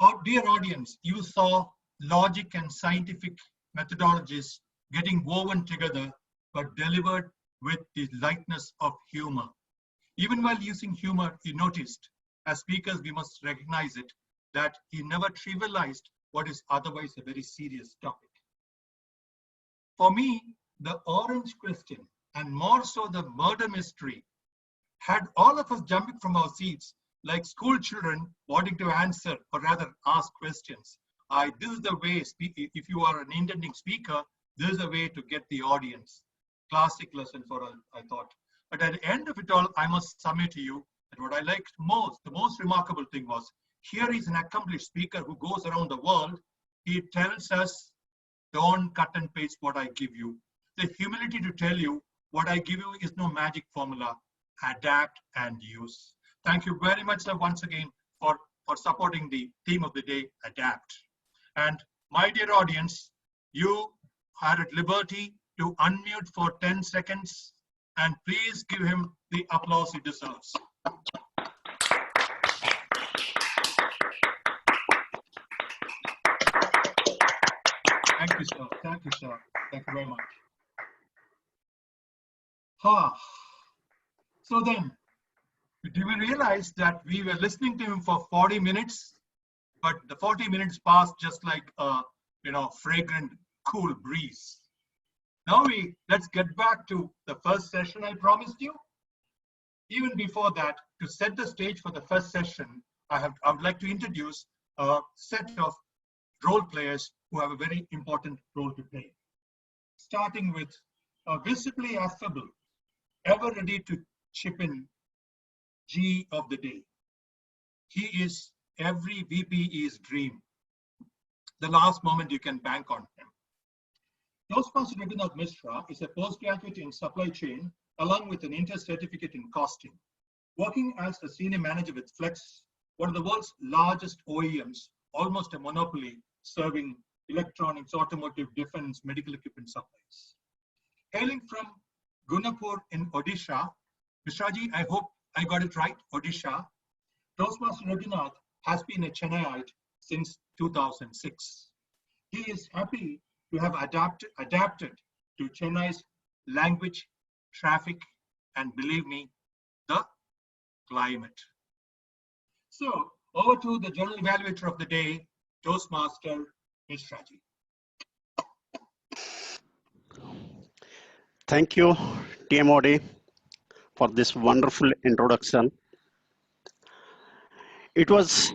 Our dear audience, you saw logic and scientific methodologies getting woven together, but delivered with the lightness of humor. Even while using humor, he noticed, as speakers, we must recognize it, that he never trivialized what is otherwise a very serious topic. For me, the orange question, and more so the murder mystery, had all of us jumping from our seats like school children wanting to answer or rather ask questions. This is the way, if you are an intending speaker, this is the way to get the audience. Classic lesson for us, I thought. But at the end of it all, I must submit to you that what I liked most, the most remarkable thing was, here is an accomplished speaker who goes around the world. He tells us, don't cut and paste what I give you. The humility to tell you what I give you is no magic formula. Adapt and use. Thank you very much, sir, once again for supporting the theme of the day, adapt. And my dear audience, you are at liberty to unmute for 10 seconds and please give him the applause he deserves. Thank you, sir. Thank you, sir. Thank you very much. So then, do we realize that we were listening to him for 40 minutes, but the 40 minutes passed just like a fragrant, cool breeze. Now let's get back to the first session I promised you. Even before that, to set the stage for the first session, I would like to introduce a set of role players who have a very important role to play. Starting with a visibly affable, ever ready to chip in G of the day. He is every VPE's dream. The last moment you can bank on him. Toastmaster Raghunath Mishra is a postgraduate in supply chain along with an inter-certificate in costing. Working as a senior manager with Flex, one of the world's largest OEMs, almost a monopoly, serving electronics, automotive, defense, medical equipment supplies. Hailing from Gunapur in Odisha, Mishraji, I hope I got it right, Odisha, Toastmaster Raghunath has been a Chennaiite since 2006. He is happy to have adapted to Chennai's language, traffic, and believe me, the climate. So over to the general evaluator of the day, Toastmaster Mishraji. Thank you, TMOD, for this wonderful introduction. It was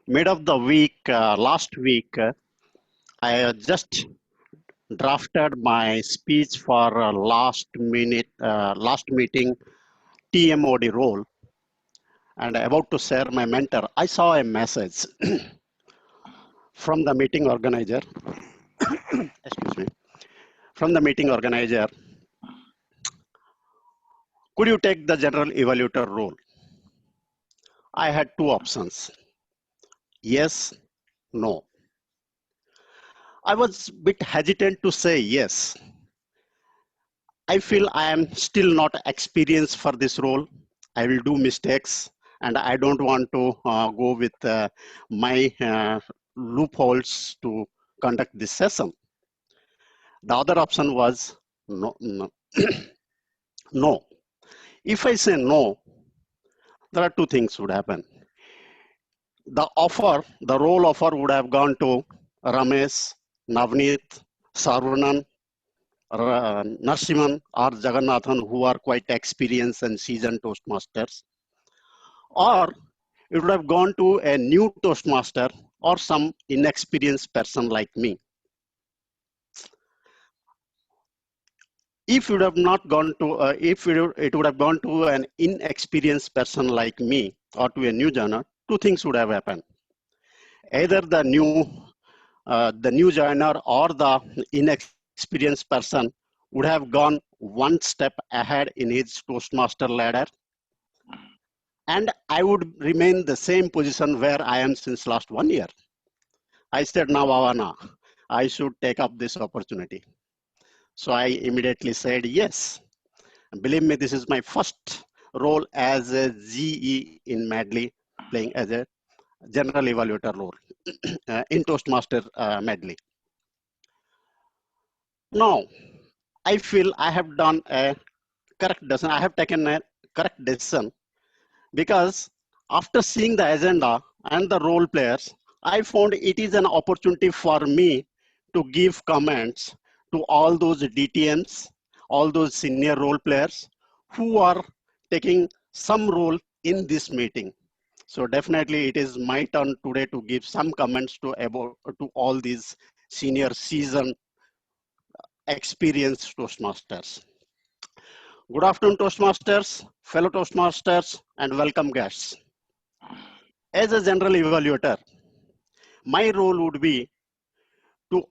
mid of the week, last week, I just drafted my speech for last meeting TMOD role, and about to share my mentor. I saw a message from the meeting organizer, excuse me, from the meeting organizer. Could you take the general evaluator role? I had two options, yes, no. I was a bit hesitant to say yes. I feel I am still not experienced for this role. I will do mistakes and I don't want to go with my loopholes to conduct this session. The other option was no. No. If I say no, there are two things would happen. The role offer would have gone to Ramesh, Navneet, Sarvanan, Narsiman or Jagannathan, who are quite experienced and seasoned Toastmasters. Or it would have gone to a new Toastmaster or some inexperienced person like me. If it would have not gone to, it would have gone to an inexperienced person like me or to a new joiner, two things would have happened. Either the new joiner or the inexperienced person would have gone one step ahead in his Toastmaster ladder, and I would remain the same position where I am since last 1 year. I said, now, Avana, I should take up this opportunity. So I immediately said yes. Believe me, this is my first role as a GE in Madly, playing as a general evaluator role in Toastmaster medley. Now, I feel I have done a correct decision. I have taken a correct decision because after seeing the agenda and the role players, I found it is an opportunity for me to give comments to all those DTMs, all those senior role players who are taking some role in this meeting. So definitely it is my turn today to give some comments to all these senior seasoned experienced Toastmasters. Good afternoon, Toastmasters, fellow Toastmasters, and welcome guests. As a general evaluator, my role would be to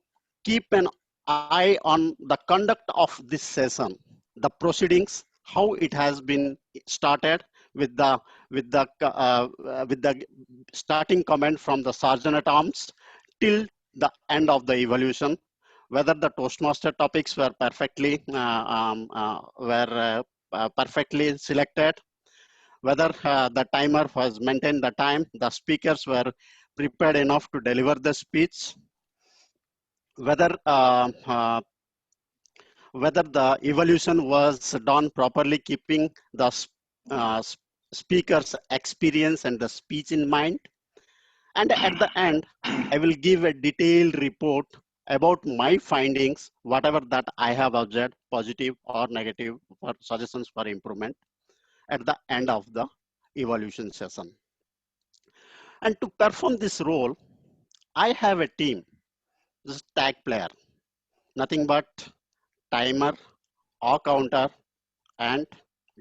keep an eye on the conduct of this session, the proceedings, how it has been started with the starting comment from the Sergeant at Arms till the end of the evaluation, whether the Toastmaster topics were perfectly selected, whether the timer was maintained the time, the speakers were prepared enough to deliver the speech, whether whether the evaluation was done properly, keeping the uh, speaker's experience and the speech in mind. And at the end, I will give a detailed report about my findings, whatever that I have observed, positive or negative, for suggestions for improvement at the end of the evaluation session. And to perform this role, I have a team, this tag player, nothing but timer, or counter, and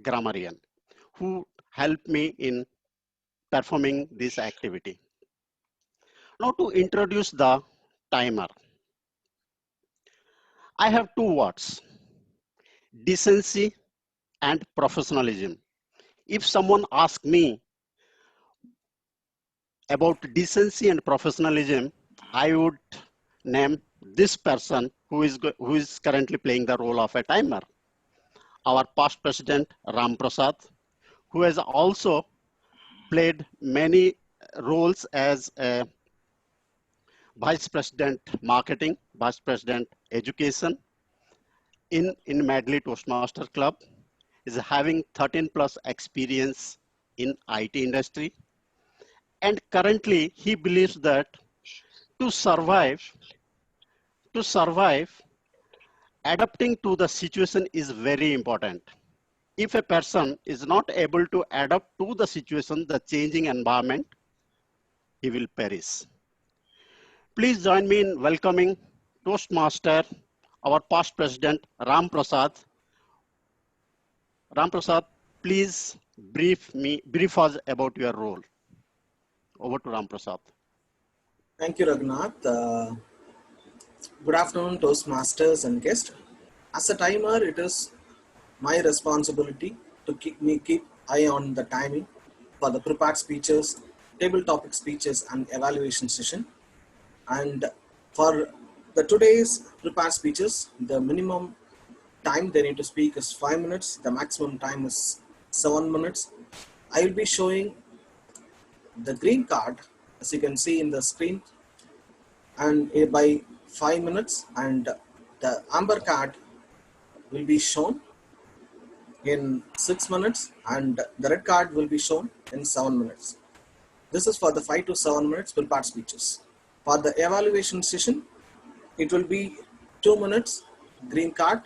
grammarian, who help me in performing this activity. Now to introduce the timer, I have two words, decency and professionalism. If someone asks me about decency and professionalism, I would name this person who is currently playing the role of a timer, our past president Ram Prasad, who has also played many roles as a vice president marketing, vice president education in Medley Toastmaster Club, is having 13 plus experience in IT industry. And currently he believes that to survive, to survive, adapting to the situation is very important. If a person is not able to adapt to the situation, the changing environment, he will perish. Please join me in welcoming Toastmaster, our past president, Ram Prasad. Ram Prasad, please brief us about your role. Over to Ram Prasad. Thank you, Raghunath. Good afternoon, Toastmasters and guests. As a timer, it is my responsibility to keep eye on the timing for the prepared speeches, table topic speeches, and evaluation session. And for the today's prepared speeches, the minimum time they need to speak is 5 minutes. The maximum time is 7 minutes. I will be showing the green card, as you can see in the screen, and by 5 minutes, and the amber card will be shown in 6 minutes, and the red card will be shown in 7 minutes. This is for the 5 to 7 minutes prepared speeches. For the evaluation session, it will be 2 minutes green card,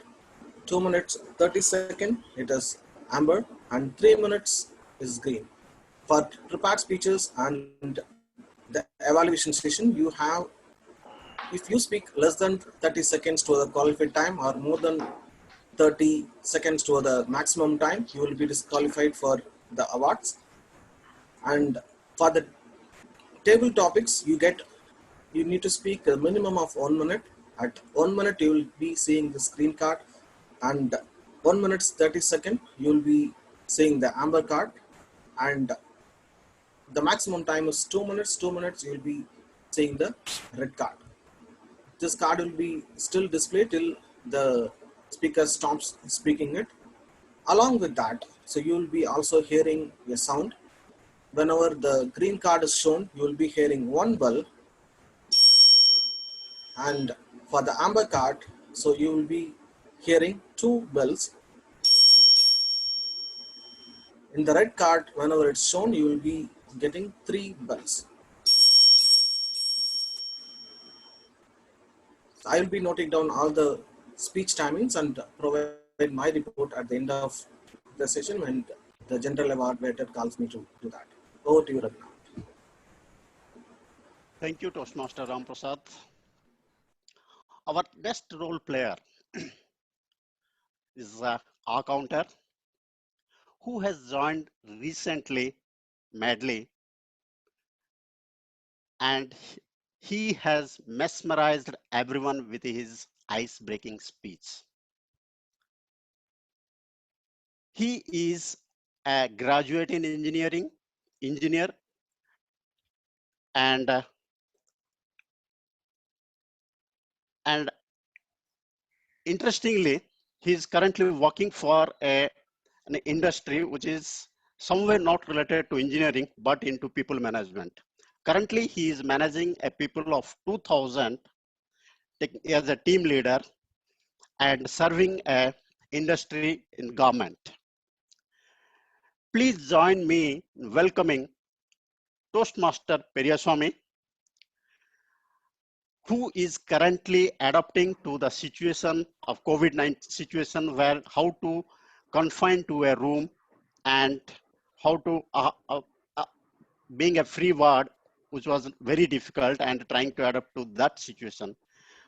2 minutes 30 seconds, it is amber, and 3 minutes is green. For prepared speeches and the evaluation session, you have, if you speak less than 30 seconds to the qualified time or more than 30 seconds to the maximum time, you will be disqualified for the awards. And for the table topics, you need to speak a minimum of 1 minute. At 1 minute, you will be seeing the screen card, and 1 minute 30 seconds, you will be seeing the amber card, and the maximum time is 2 minutes. 2 minutes, you will be seeing the red card. This card will be still displayed till the speaker stops speaking it. Along with that, so you will be also hearing a sound. whenever the green card is shown, you will be hearing one bell, and for the amber card, so you will be hearing two bells. In the red card, whenever it's shown, you will be getting three bells. I will be noting down all the speech timings and provide my report at the end of the session when the general evaluator calls me to do that. Over to you, Raghunath. Thank you, Toastmaster Ram Prasad. Our next role player is our counter, who has joined recently, madly, and he has mesmerized everyone with his ice-breaking speech. He is a graduate in engineer, and and interestingly, he is currently working for an industry which is somewhere not related to engineering, but into people management. Currently, he is managing a people of 2,000 as a team leader and serving a industry in government. Please join me in welcoming Toastmaster Periyaswamy, who is currently adapting to the situation of COVID-19 situation, where how to confine to a room and how to being a free word, which was very difficult, and trying to adapt to that situation.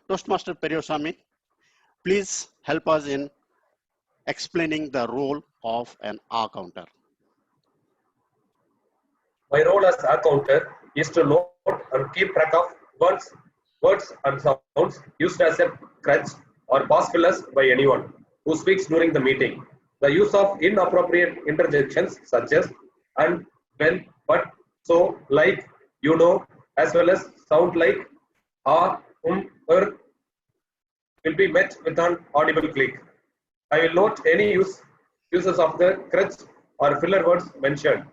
Toastmaster Periyaswamy, please help us in explaining the role of an R counter. My role as R counter is to note and keep track of words and sounds used as a crutch or pause fillers by anyone who speaks during the meeting. The use of inappropriate interjections such as and, when, but, so, like, you know, as well as sound like will be met with an audible click. I will note any uses of the crutch or filler words mentioned.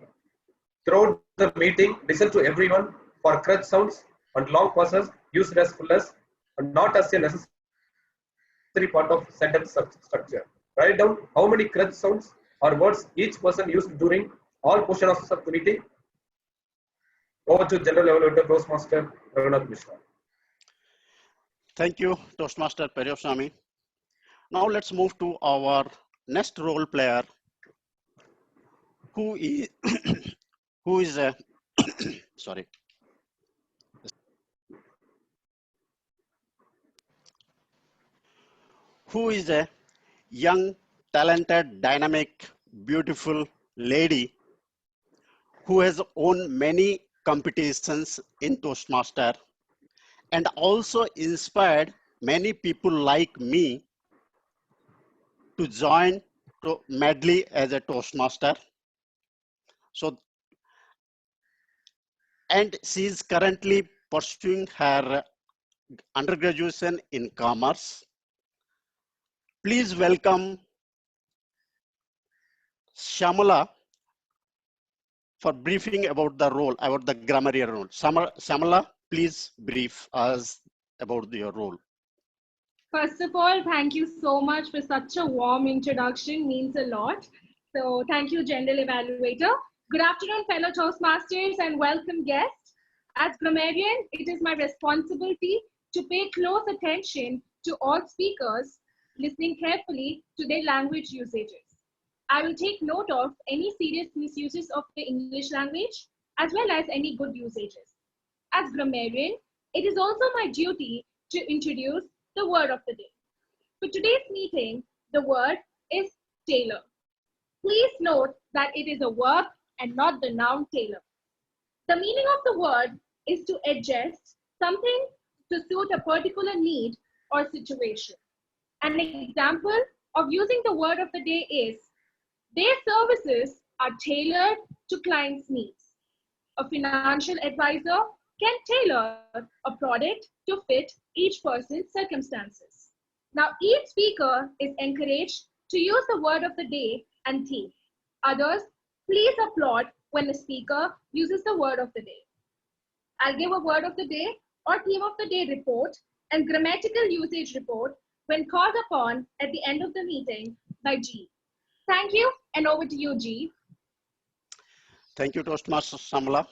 Throughout the meeting, listen to everyone for crutch sounds and long pauses used as fillers and not as a necessary part of sentence structure. Write down how many crutch sounds or words each person used during all portions of the meeting. Over to General Evaluator Toastmaster Raghunath Mishra. Thank you, Toastmaster Periyaswamy. Now let's move to our next role player, who is who is a sorry. Who is a young, talented, dynamic, beautiful lady who has won many competitions in Toastmaster and also inspired many people like me to join madly as a Toastmaster. So, and she is currently pursuing her undergraduation in commerce. Please welcome Shamala for briefing about the role, about the grammarian role. Shamala, please brief us about your role. First of all, thank you so much for such a warm introduction, means a lot. So thank you, General Evaluator. Good afternoon, fellow Toastmasters and welcome guests. As grammarian, it is my responsibility to pay close attention to all speakers, listening carefully to their language usages. I will take note of any serious misuses of the English language, as well as any good usages. As grammarian, it is also my duty to introduce the word of the day. For today's meeting, the word is tailor. Please note that it is a verb and not the noun tailor. The meaning of the word is to adjust something to suit a particular need or situation. An example of using the word of the day is, their services are tailored to clients' needs. A financial advisor can tailor a product to fit each person's circumstances. Now, each speaker is encouraged to use the word of the day and theme. Others, please applaud when a speaker uses the word of the day. I'll give a word of the day or theme of the day report and grammatical usage report when called upon at the end of the meeting by G. Thank you, and over to you, G. Thank you, Toastmasters Samla.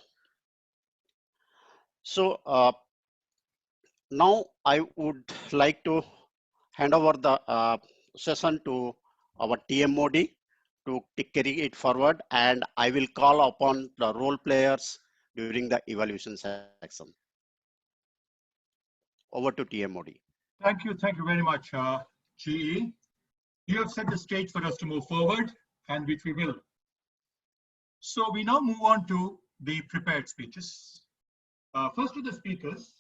So now I would like to hand over the session to our TMOD to carry it forward, and I will call upon the role players during the evaluation section. Over to TMOD. Thank you very much, GE. You have set the stage for us to move forward, and which we will. So we now move on to the prepared speeches. First of the speakers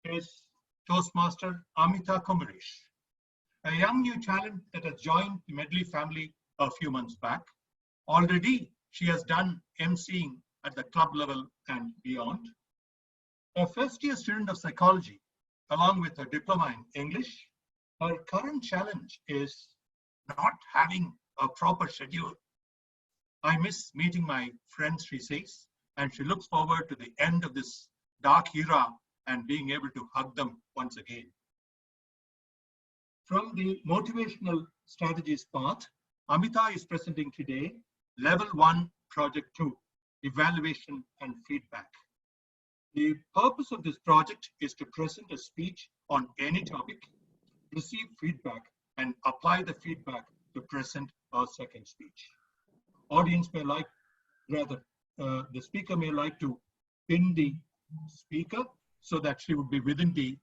is Toastmaster Amita Kumaresh, a young new talent that has joined the Medley family a few months back. Already, she has done emceeing at the club level and beyond. A first-year student of psychology, along with a diploma in English, her current challenge is not having a proper schedule. I miss meeting my friends, she says, and she looks forward to the end of this dark era and being able to hug them once again. From the motivational strategies path, Amita is presenting today Level 1, Project 2, Evaluation and Feedback. The purpose of this project is to present a speech on any topic, receive feedback, and apply the feedback to present a second speech. Audience may like, rather, the speaker may like to pin the speaker so that she would be within the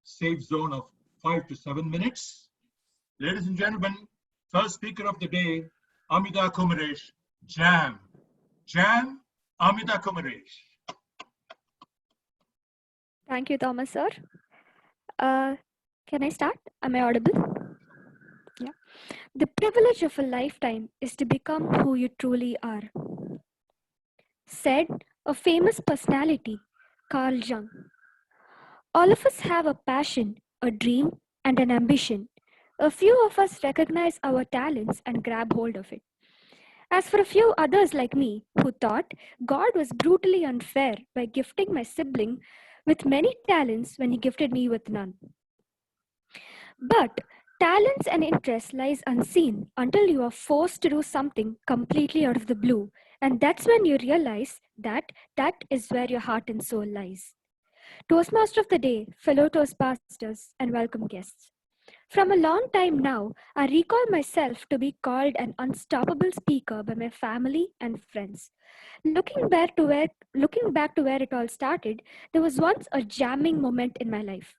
safe zone of 5 to 7 minutes. Ladies and gentlemen, first speaker of the day, Amita Kumaresh, Jam. Jam, Amita Kumaresh. Thank you, Thomas, sir. Can I start? Am I audible? Yeah. The privilege of a lifetime is to become who you truly are. Said a famous personality, Carl Jung. All of us have a passion, a dream, and an ambition. A few of us recognize our talents and grab hold of it. As for a few others like me, who thought God was brutally unfair by gifting my sibling with many talents when he gifted me with none. But talents and interests lies unseen until you are forced to do something completely out of the blue, and that's when you realize that that is where your heart and soul lies. Toastmaster of the day, fellow Toastmasters, and welcome guests. From a long time now, I recall myself to be called an unstoppable speaker by my family and friends. Looking back to where it all started, there was once a jamming moment in my life.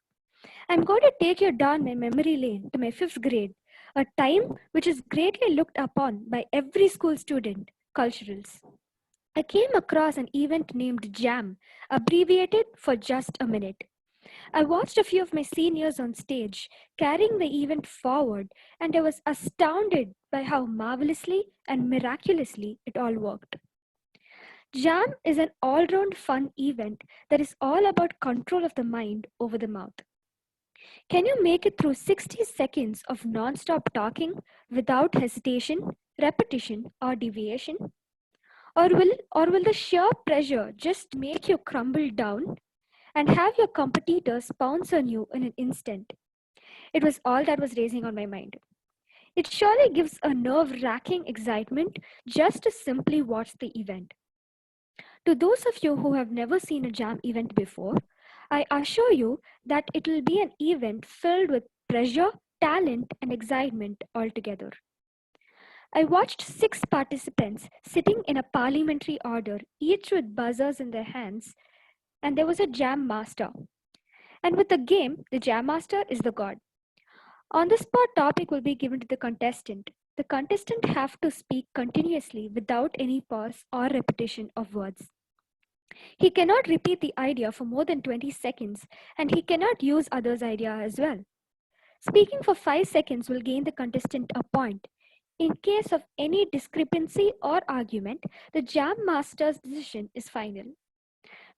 I'm going to take you down my memory lane to my 5th grade, a time which is greatly looked upon by every school student, culturals. I came across an event named JAM, abbreviated for Just a Minute. I watched a few of my seniors on stage carrying the event forward, and I was astounded by how marvelously and miraculously it all worked. JAM is an all-round fun event that is all about control of the mind over the mouth. Can you make it through 60 seconds of non-stop talking without hesitation, repetition, or deviation? Or will the sheer pressure just make you crumble down and have your competitors pounce on you in an instant? It was all that was racing on my mind. It surely gives a nerve-wracking excitement just to simply watch the event. To those of you who have never seen a jam event before, I assure you that it will be an event filled with pressure, talent, and excitement all together. I watched 6 participants sitting in a parliamentary order, each with buzzers in their hands, and there was a jam master. And with the game, the jam master is the god. On the spot topic will be given to the contestant. The contestant have to speak continuously without any pause or repetition of words. He cannot repeat the idea for more than 20 seconds, and he cannot use others' idea as well. Speaking for 5 seconds will gain the contestant a point. In case of any discrepancy or argument, the jam master's decision is final.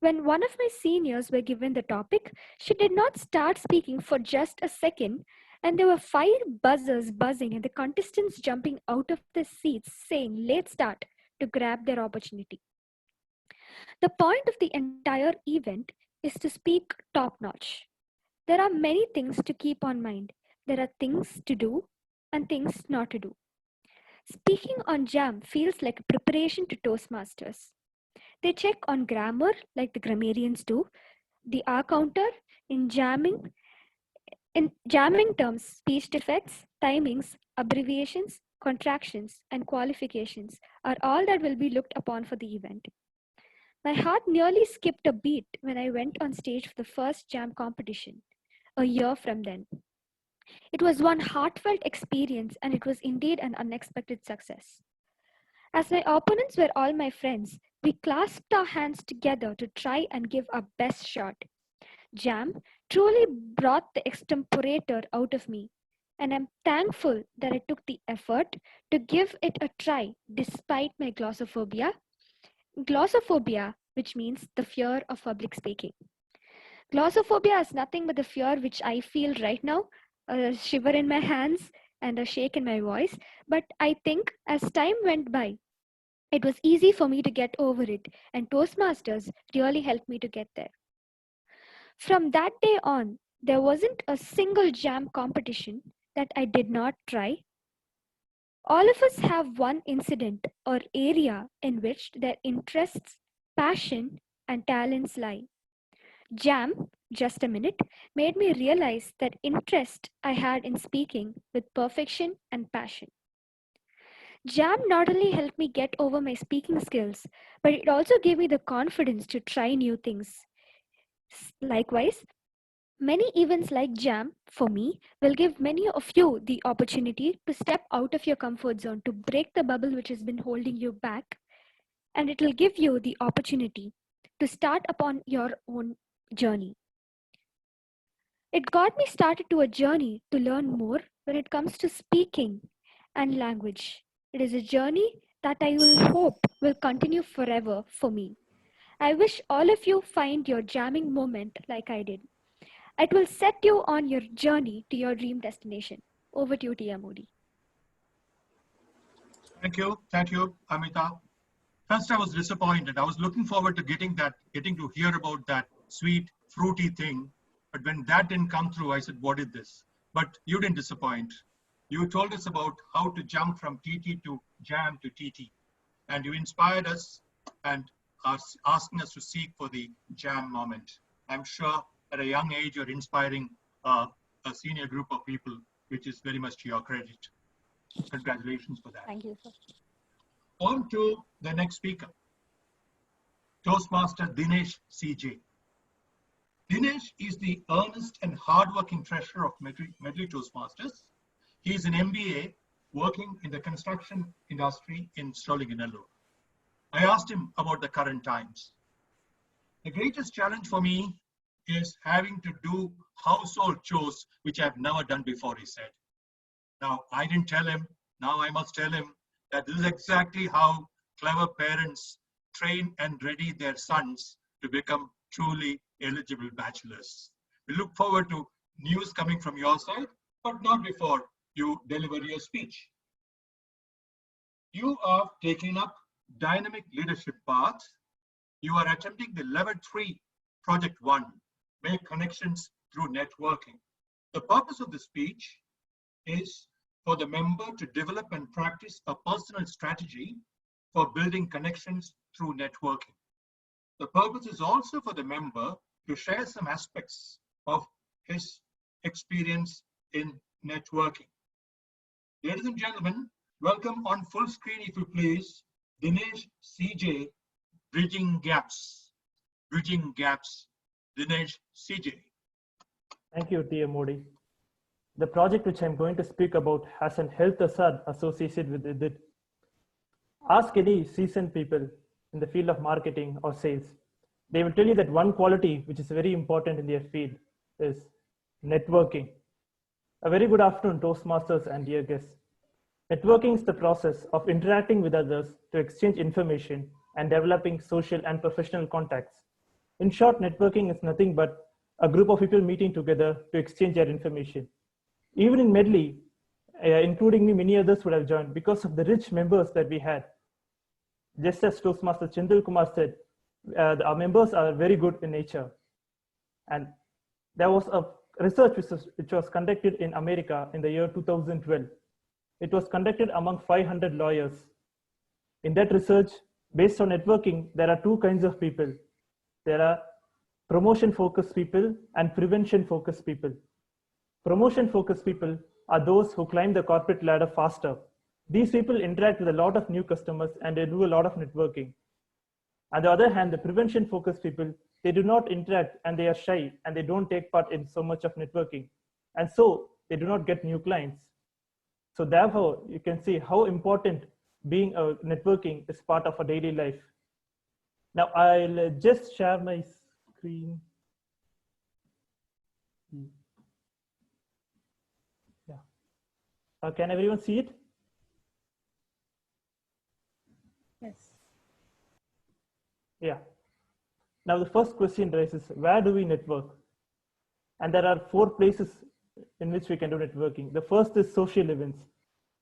When one of my seniors were given the topic, she did not start speaking for just a second, and there were 5 buzzers buzzing and the contestants jumping out of their seats saying, "Let's start," to grab their opportunity. The point of the entire event is to speak top notch. There are many things to keep on mind. There are things to do and things not to do. Speaking on Jam feels like a preparation to Toastmasters. They check on grammar like the grammarians do, the R counter in jamming. In jamming terms, speech defects, timings, abbreviations, contractions, and qualifications are all that will be looked upon for the event. My heart nearly skipped a beat when I went on stage for the first jam competition, a year from then. It was one heartfelt experience, and it was indeed an unexpected success. As my opponents were all my friends, we clasped our hands together to try and give our best shot. Jam truly brought the extemporator out of me, and I'm thankful that I took the effort to give it a try despite my glossophobia. Glossophobia, which means the fear of public speaking. Glossophobia is nothing but the fear which I feel right now, a shiver in my hands and a shake in my voice. But I think as time went by, it was easy for me to get over it, and Toastmasters really helped me to get there. From that day on, there wasn't a single jam competition that I did not try. All of us have one incident or area in which their interests, passion, and talents lie. Jam, just a minute, made me realize that interest I had in speaking with perfection and passion. Jam not only helped me get over my speaking skills, but it also gave me the confidence to try new things. Likewise, many events like Jam, for me, will give many of you the opportunity to step out of your comfort zone, to break the bubble which has been holding you back, and it will give you the opportunity to start upon your own journey. It got me started to a journey to learn more when it comes to speaking and language. It is a journey that I will hope will continue forever for me. I wish all of you find your jamming moment like I did. It will set you on your journey to your dream destination. Over to you, Tia Moody. Thank you, Amita. First, I was disappointed. I was looking forward to getting to hear about that sweet, fruity thing. But when that didn't come through, I said, what is this? But you didn't disappoint. You told us about how to jump from TT to jam to TT. And you inspired us and are asking us to seek for the jam moment. I'm sure at a young age, you're inspiring a senior group of people, which is very much to your credit. Congratulations for that. Thank you, sir. On to the next speaker, Toastmaster Dinesh CJ. Dinesh is the earnest and hardworking treasurer of Medley Toastmasters. He is an MBA working in the construction industry in Strolinganallur. I asked him about the current times. The greatest challenge for me is having to do household chores, which I've never done before, he said. Now, I didn't tell him. Now I must tell him that this is exactly how clever parents train and ready their sons to become truly eligible bachelors. We look forward to news coming from your side, but not before you deliver your speech. You are taking up dynamic leadership path. You are attempting the level 3 project 1, make connections through networking. The purpose of the speech is for the member to develop and practice a personal strategy for building connections through networking. The purpose is also for the member to share some aspects of his experience in networking. Ladies and gentlemen, welcome on full screen, if you please, Dinesh CJ, Bridging Gaps. Bridging Gaps, Dinesh CJ. Thank you, Tia Modi. The project which I'm going to speak about has an health hazard associated with it. Ask any seasoned people in the field of marketing or sales. They will tell you that one quality which is very important in their field is networking. A very good afternoon, Toastmasters and dear guests. Networking is the process of interacting with others to exchange information and developing social and professional contacts. In short, networking is nothing but a group of people meeting together to exchange their information. Even in Medley, including me, many others would have joined because of the rich members that we had. Just as Toastmaster Chandil Kumar said, our members are very good in nature. And there was a research which was conducted in America in the year 2012. It was conducted among 500 lawyers. In that research, based on networking, there are two kinds of people. There are promotion-focused people and prevention-focused people. Promotion-focused people are those who climb the corporate ladder faster. These people interact with a lot of new customers and they do a lot of networking. On the other hand, the prevention-focused people, they do not interact and they are shy and they don't take part in so much of networking. And so they do not get new clients. So therefore, you can see how important being a networking is part of our daily life. Now I'll just share my screen. Yeah. Can everyone see it? Yes. Yeah. Now the first question raises, where do we network? And there are 4 places in which we can do networking. The first is social events.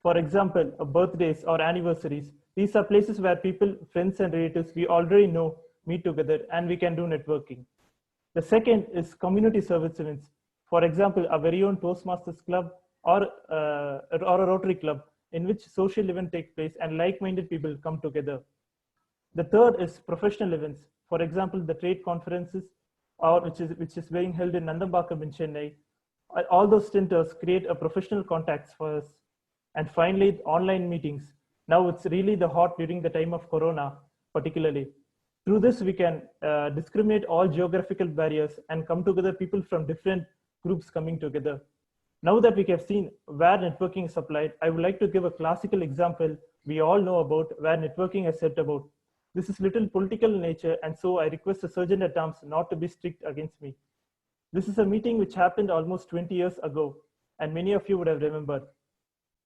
For example, birthdays or anniversaries. These are places where people, friends and relatives we already know meet together and we can do networking. The second is community service events. For example, a very own Toastmasters club or a Rotary club in which social event takes place and like-minded people come together. The third is professional events. For example, the trade conferences, or which is being held in Nandambakam in Chennai. All those centers create a professional contacts for us. And finally, online meetings. Now it's really the hot during the time of Corona, particularly. Through this, we can discriminate all geographical barriers and come together people from different groups coming together. Now that we have seen where networking is applied, I would like to give a classical example we all know about where networking is set about. This is little political in nature, and so I request the Surgeon at Arms not to be strict against me. This is a meeting which happened almost 20 years ago, and many of you would have remembered.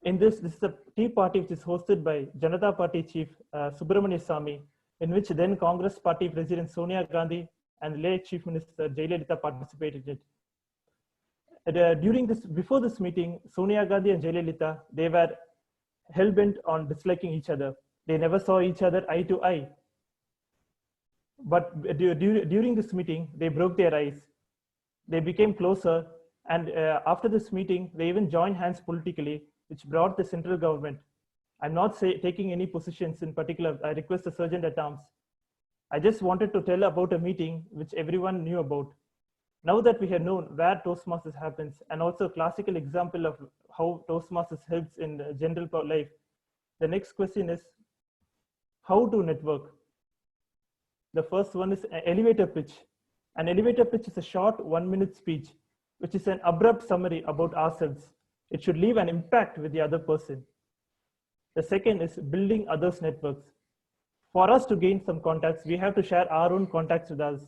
In this is a tea party which is hosted by Janata Party Chief Subramania Swamy, in which then Congress Party President Sonia Gandhi and late Chief Minister Jayalalitha participated in it. Before this meeting, Sonia Gandhi and Jayalalitha, they were hell-bent on disliking each other. They never saw each other eye to eye. But during this meeting, they broke their eyes. They became closer, and after this meeting, they even joined hands politically, which brought the central government. I'm not taking any positions in particular. I request the Sergeant at Arms. I just wanted to tell about a meeting which everyone knew about. Now that we have known where Toastmasters happens, and also a classical example of how Toastmasters helps in general life, the next question is, how to network? The first one is an elevator pitch. An elevator pitch is a short 1-minute speech, which is an abrupt summary about ourselves. It should leave an impact with the other person. The second is building others' networks. For us to gain some contacts, we have to share our own contacts with us.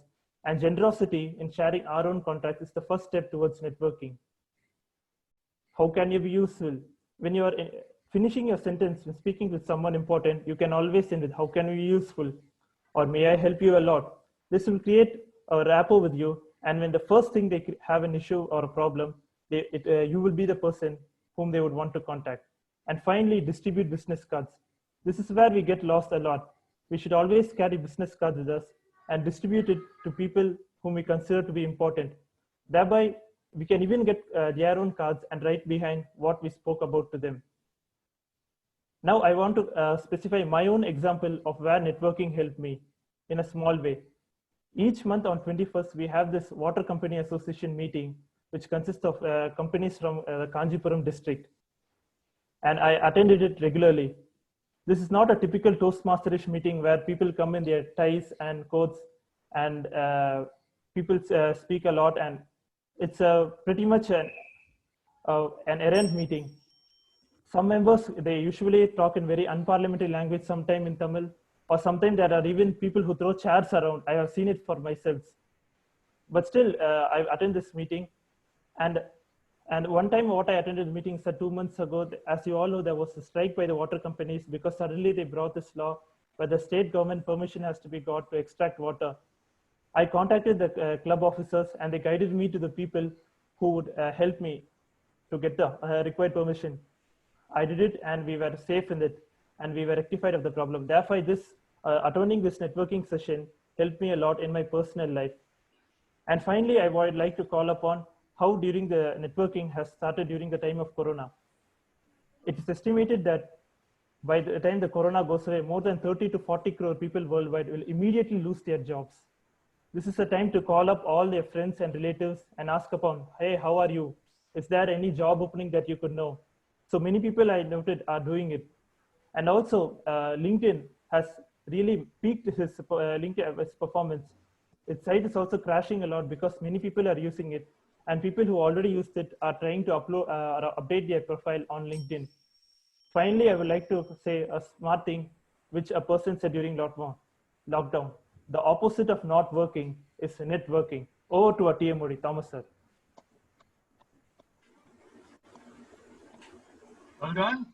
And generosity in sharing our own contacts is the first step towards networking. How can you be useful? When you are finishing your sentence and speaking with someone important, you can always end with, how can we be useful? Or may I help you a lot? This will create a rapport with you. And when the first thing they have an issue or a problem, you will be the person whom they would want to contact. And finally, distribute business cards. This is where we get lost a lot. We should always carry business cards with us and distribute it to people whom we consider to be important. Thereby, we can even get their own cards and write behind what we spoke about to them. Now I want to specify my own example of where networking helped me in a small way. Each month on 21st, we have this Water Company Association meeting, which consists of companies from the Kanjipuram district. And I attended it regularly. This is not a typical Toastmasterish meeting where people come in their ties and coats and people speak a lot, and it's pretty much an errand meeting. Some members, they usually talk in very unparliamentary language, sometime in Tamil, or sometimes there are even people who throw chairs around. I have seen it for myself. But still, I attend this meeting. And one time what I attended the meeting 2 months ago, as you all know, there was a strike by the water companies because suddenly they brought this law where the state government permission has to be got to extract water. I contacted the club officers and they guided me to the people who would help me to get the required permission. I did it and we were safe in it and we were rectified of the problem. Therefore, this attending this networking session helped me a lot in my personal life. And finally, I would like to call upon how during the networking has started during the time of Corona. It is estimated that by the time the Corona goes away, more than 30 to 40 crore people worldwide will immediately lose their jobs. This is a time to call up all their friends and relatives and ask upon, hey, how are you? Is there any job opening that you could know? So many people I noted are doing it. And also LinkedIn has really peaked his LinkedIn performance. Its site is also crashing a lot because many people are using it, and people who already used it are trying to update their profile on LinkedIn. Finally, I would like to say a smart thing which a person said during lockdown. The opposite of not working is networking. Over to our TM Modi, Thomas sir. Well done.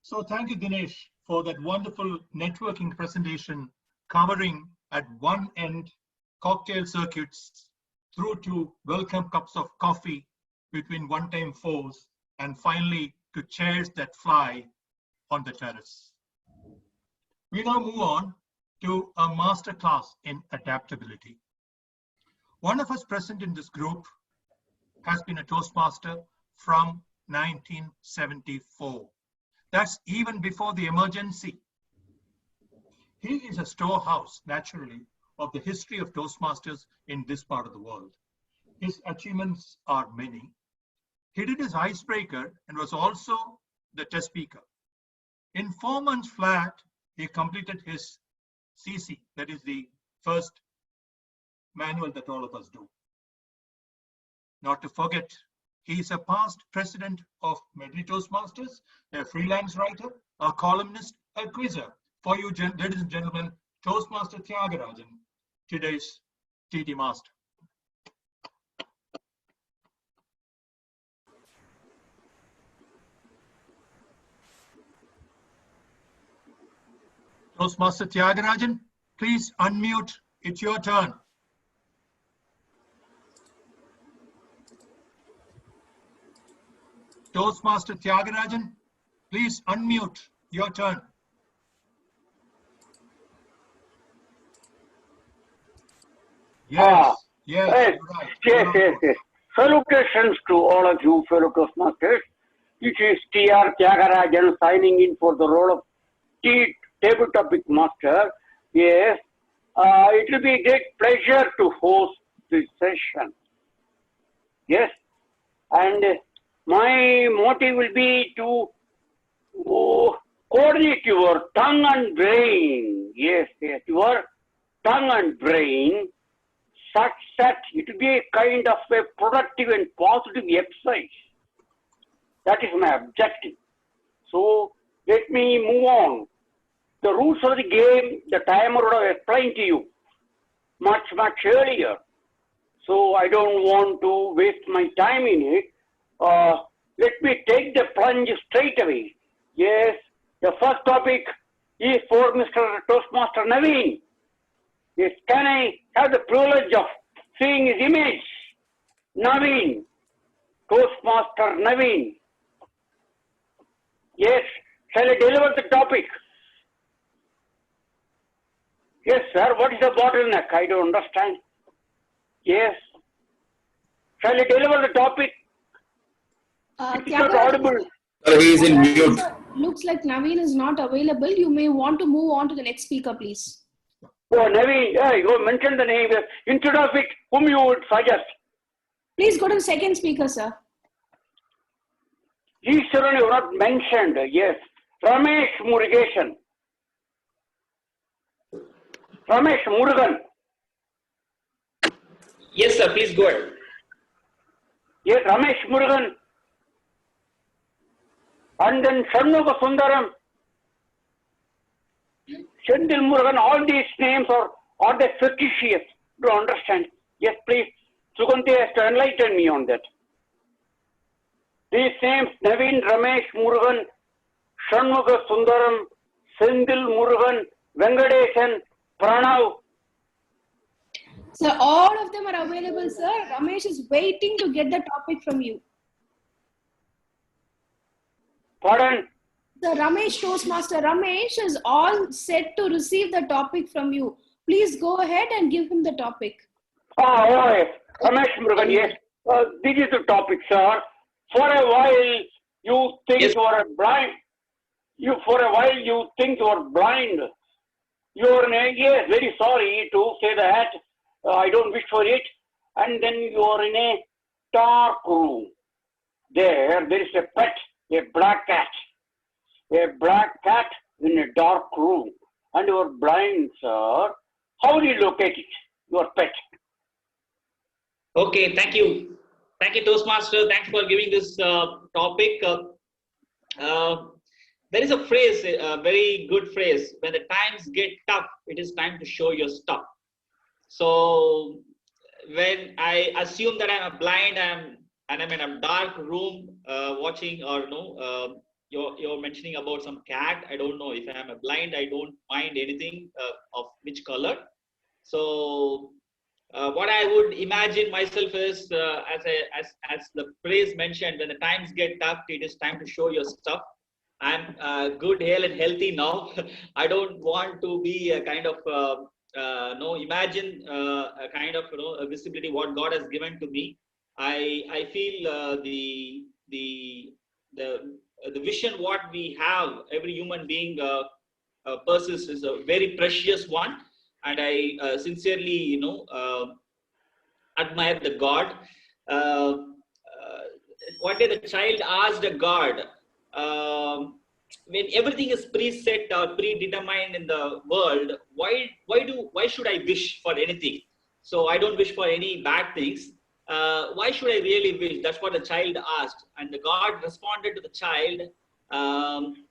So thank you, Dinesh, for that wonderful networking presentation covering at one end cocktail circuits through to welcome cups of coffee between one-time foes and finally to chairs that fly on the terrace. We now move on to a masterclass in adaptability. One of us present in this group has been a Toastmaster from 1974. That's even before the emergency. He is a storehouse, naturally, of the history of Toastmasters in this part of the world. His achievements are many. He did his icebreaker and was also the test speaker. In 4 months flat, he completed his CC, that is the first manual that all of us do. Not to forget, he is a past president of Medley Toastmasters, a freelance writer, a columnist, a quizzer. For you, ladies and gentlemen, Toastmaster Thiagarajan, today's TT Master. Toastmaster Thiagarajan, please unmute. It's your turn. Toastmaster Thiagarajan, please unmute. Your turn. Yes, yes, Yes, right. yes. Salutations to all of you, fellow Toastmasters. This is T.R. Thiagarajan signing in for the role of Table Topic Master. Yes, it will be a great pleasure to host this session. Yes, and my motive will be to coordinate your tongue and brain. Yes, your tongue and brain, such that it will be a kind of a productive and positive exercise. That is my objective. So let me move on. The rules of the game, the timer would have explained to you much earlier. So I don't want to waste my time in it. Let me take the plunge straight away. Yes, the first topic is for Mr. Toastmaster Naveen. Yes, can I have the privilege of seeing his image? Naveen, Toastmaster Naveen. Yes, shall I deliver the topic? Yes, sir, what is the bottleneck? I don't understand. Yes. Shall I deliver the topic? It's not audible. He is in mute. Looks like Naveen is not available. You may want to move on to the next speaker, please. Oh, Naveen, yeah, you mentioned the name. Instead of it, whom you would suggest? Please go to the second speaker, sir. Eastern you have not mentioned. Yes. Ramesh Murugan. Ramesh Murugan. Yes, sir. Please go ahead. Yes, Ramesh Murugan. And then Shanmuga Sundaram. Shendil Murugan. All these names are they fictitious? Do you understand? Yes, please. Suganti has to enlighten me on that. These names, Naveen, Ramesh Murugan, Shanmuga Sundaram, Sendil Murugan, Venkatesan, Pranav. Sir, all of them are available, sir. Ramesh is waiting to get the topic from you. Pardon? So Ramesh, Toastmaster Ramesh is all set to receive the topic from you. Please go ahead and give him the topic. Oh, yes. Ramesh Murugan, yes. This is the topic, sir. For a while, you think Yes. you are blind. For a while, you think you are blind. You're yes, very sorry to say that. I don't wish for it. And then you are in a dark room. There is a pet, a black cat. A black cat in a dark room. And you are blind, sir. How do you locate it, your pet? Okay, thank you. Thank you, Toastmaster. Thanks for giving this topic. There is a phrase, a very good phrase. When the times get tough, it is time to show your stuff. So when I assume that I'm blind, and I'm in a dark room watching, or no, you're mentioning about some cat. I don't know if I'm a blind. I don't mind anything of which color. So what I would imagine myself is, as the phrase mentioned, when the times get tough, it is time to show your stuff. I'm good, hale, and healthy now. I don't want to be a kind of imagine a kind of a visibility what God has given to me. I feel the vision what we have, every human being possesses, is a very precious one, and I sincerely admire the God. One day the child asked a God, when everything is preset or predetermined in the world, why should I wish for anything? So I don't wish for any bad things. Why should I really wish? That's what the child asked, and the God responded to the child.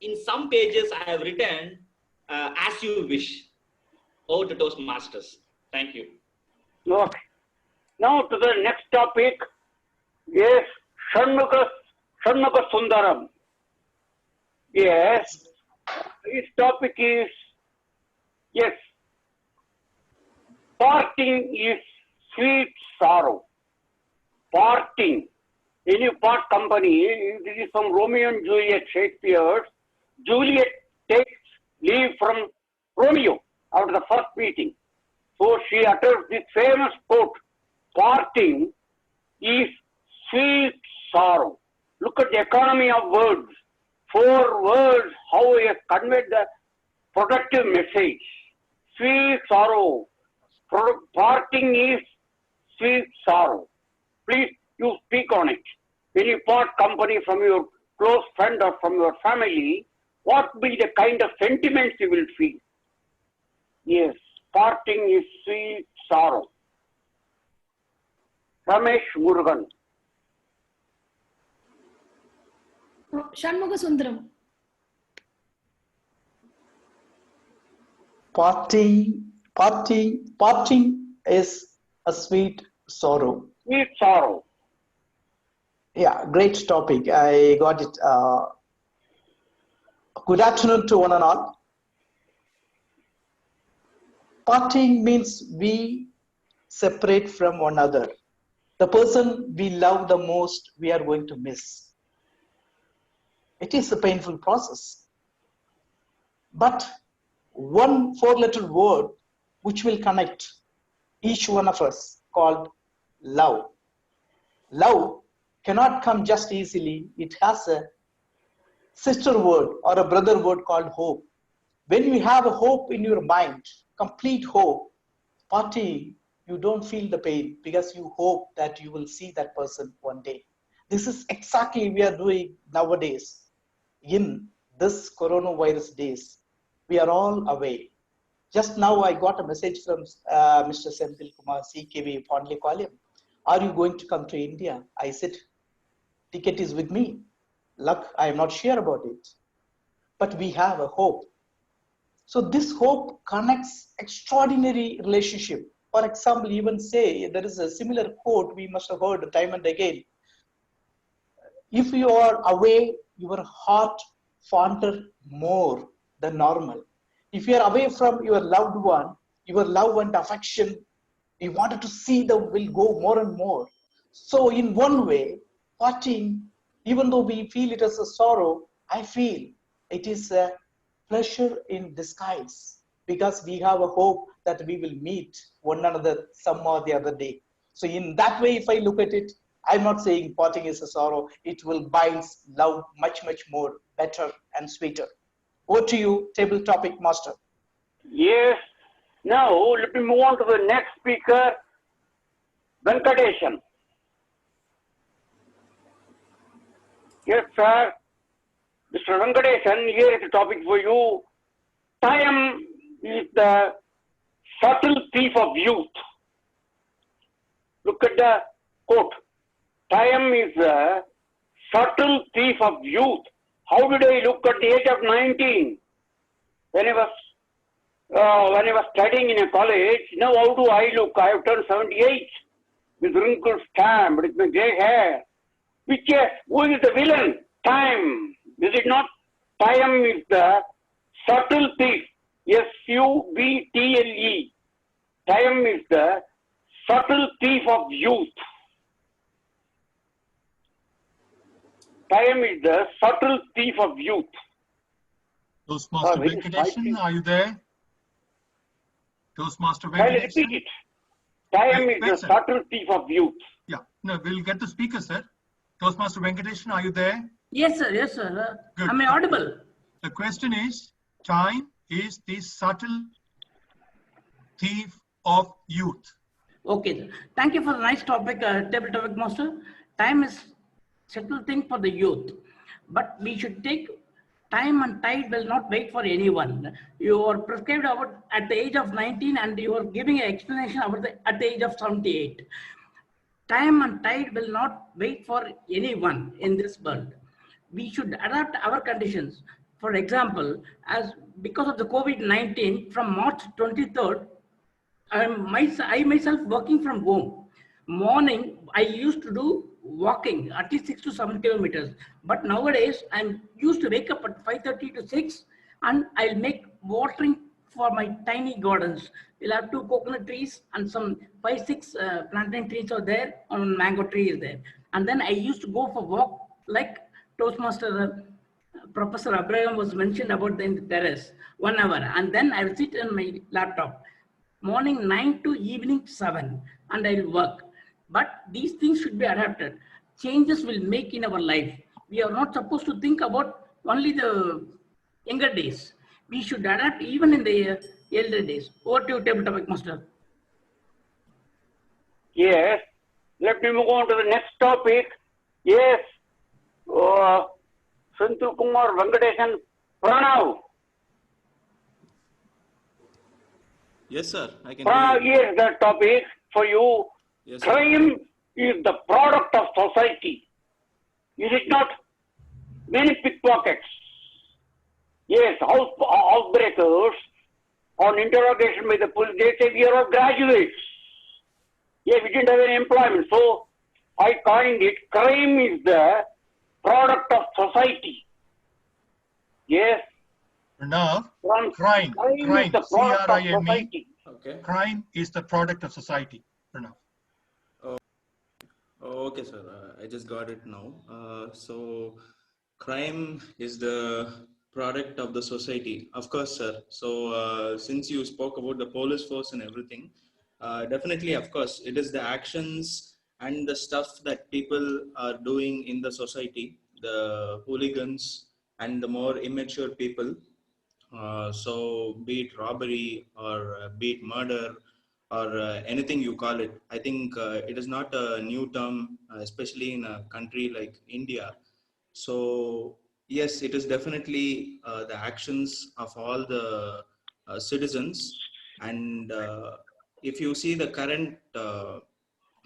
In some pages I have written, as you wish. Over to Toastmasters. Thank you. Okay. Now to the next topic. Yes, Shanmuga Sundaram. Yes, his topic is, yes, parting is sweet sorrow. Parting. Any part company, this is from Romeo and Juliet, Shakespeare. Juliet takes leave from Romeo after the first meeting. So she utters this famous quote, parting is sweet sorrow. Look at the economy of words. 4 words, how he has conveyed the productive message. Sweet sorrow. Parting is sweet sorrow. Please, you speak on it. When you part company from your close friend or from your family, what will be the kind of sentiments you will feel? Yes, parting is sweet sorrow. Ramesh Murugan. Shanmuga Sundaram. Parting is a sweet sorrow. Sweet sorrow. Yeah, great topic. I got it. Good afternoon to one and all. Parting means we separate from one another. The person we love the most, we are going to miss. It is a painful process. But one 4-letter word which will connect each one of us, called love. Love cannot come just easily. It has a sister word or a brother word called hope. When you have a hope in your mind, complete hope, parting, you don't feel the pain because you hope that you will see that person one day. This is exactly we are doing nowadays. In this coronavirus days, we are all away. Just now I got a message from Mr. Senthil Kumar, CKV, fondly call him. Are you going to come to India? I said, ticket is with me. Luck, I am not sure about it. But we have a hope. So this hope connects extraordinary relationship. For example, even say, there is a similar quote we must have heard time and again. If you are away, your heart fonder more than normal. If you are away from your loved one, your love and affection, you wanted to see them will go more and more. So in one way, parting, even though we feel it as a sorrow, I feel It is a pleasure in disguise because we have a hope that we will meet one another some or the other day. So in that way, if I look at it, I'm not saying parting is a sorrow. It will bind love much, much more better and sweeter. Over to you, table topic master. Yes. Now, let me move on to the next speaker, Venkatesan. Yes, sir. Mr. Venkatesan, here is the topic for you. Time is the subtle thief of youth. Look at the quote. Time is the subtle thief of youth. How did I look at the age of 19? When I was studying in a college, now how do I look? I have turned 78 with wrinkled stamp, with my gray hair. Who is the villain? Time. Is it not? Time is the subtle thief. S-U-B-T-L-E. Time is the subtle thief of youth. Time is the subtle thief of youth. Toastmaster Venkatesan, are you there? Toastmaster I'll Venkatesan? repeat it. Time Wait, is the sir. subtle thief of youth. Yeah, no, we'll get the speaker, sir. Toastmaster Venkatesan, are you there? Yes, sir. Yes, sir. Good. Am I audible? The question is, time is the subtle thief of youth. Okay, sir. Thank you for the nice topic, table topic master. Time is settled thing for the youth, but we should take time, and tide will not wait for anyone. You are prescribed about at the age of 19 and you are giving an explanation about at the age of 78. Time and tide will not wait for anyone in this world. We should adapt our conditions. For example, because of the COVID-19, from March 23rd, I myself working from home. Morning, I used to do walking at least 6 to 7 kilometers. But nowadays, I'm used to wake up at 5:30 to 6, and I'll make watering for my tiny gardens. We'll have 2 coconut trees and some 5-6 plantain trees are there, and mango tree is there. And then I used to go for walk like Toastmaster Professor Abraham was mentioned about in the terrace, 1 hour. And then I will sit on my laptop. Morning 9 to evening 7, and I'll work. But these things should be adapted. Changes will make in our life. We are not supposed to think about only the younger days. We should adapt even in the elder days. Over to you, table topic master. Yes. Let me move on to the next topic. Yes. Senthil Kumar Venkatesan, Pranav. Yes, sir. I can Pranav, hear you. here's the topic for you. Yes, sir. Crime is the product of society. Is it not? Many pickpockets. Yes, housebreakers on interrogation by the police, they say we are all graduates. Yeah, we didn't have any employment. So I coined it, crime is the product of society. Yes. Now, Crime is the product of C-R-I-M-E. society. Okay. Crime is the product of society. Pranav. Okay, sir. I just got it now. So, crime is the product of the society. Of course, sir. So, since you spoke about the police force and everything, definitely, of course, it is the actions and the stuff that people are doing in the society, the hooligans and the more immature people. So, be it robbery or be it murder or anything you call it. I think it is not a new term, especially in a country like India. So yes, it is definitely the actions of all the citizens. And if you see the current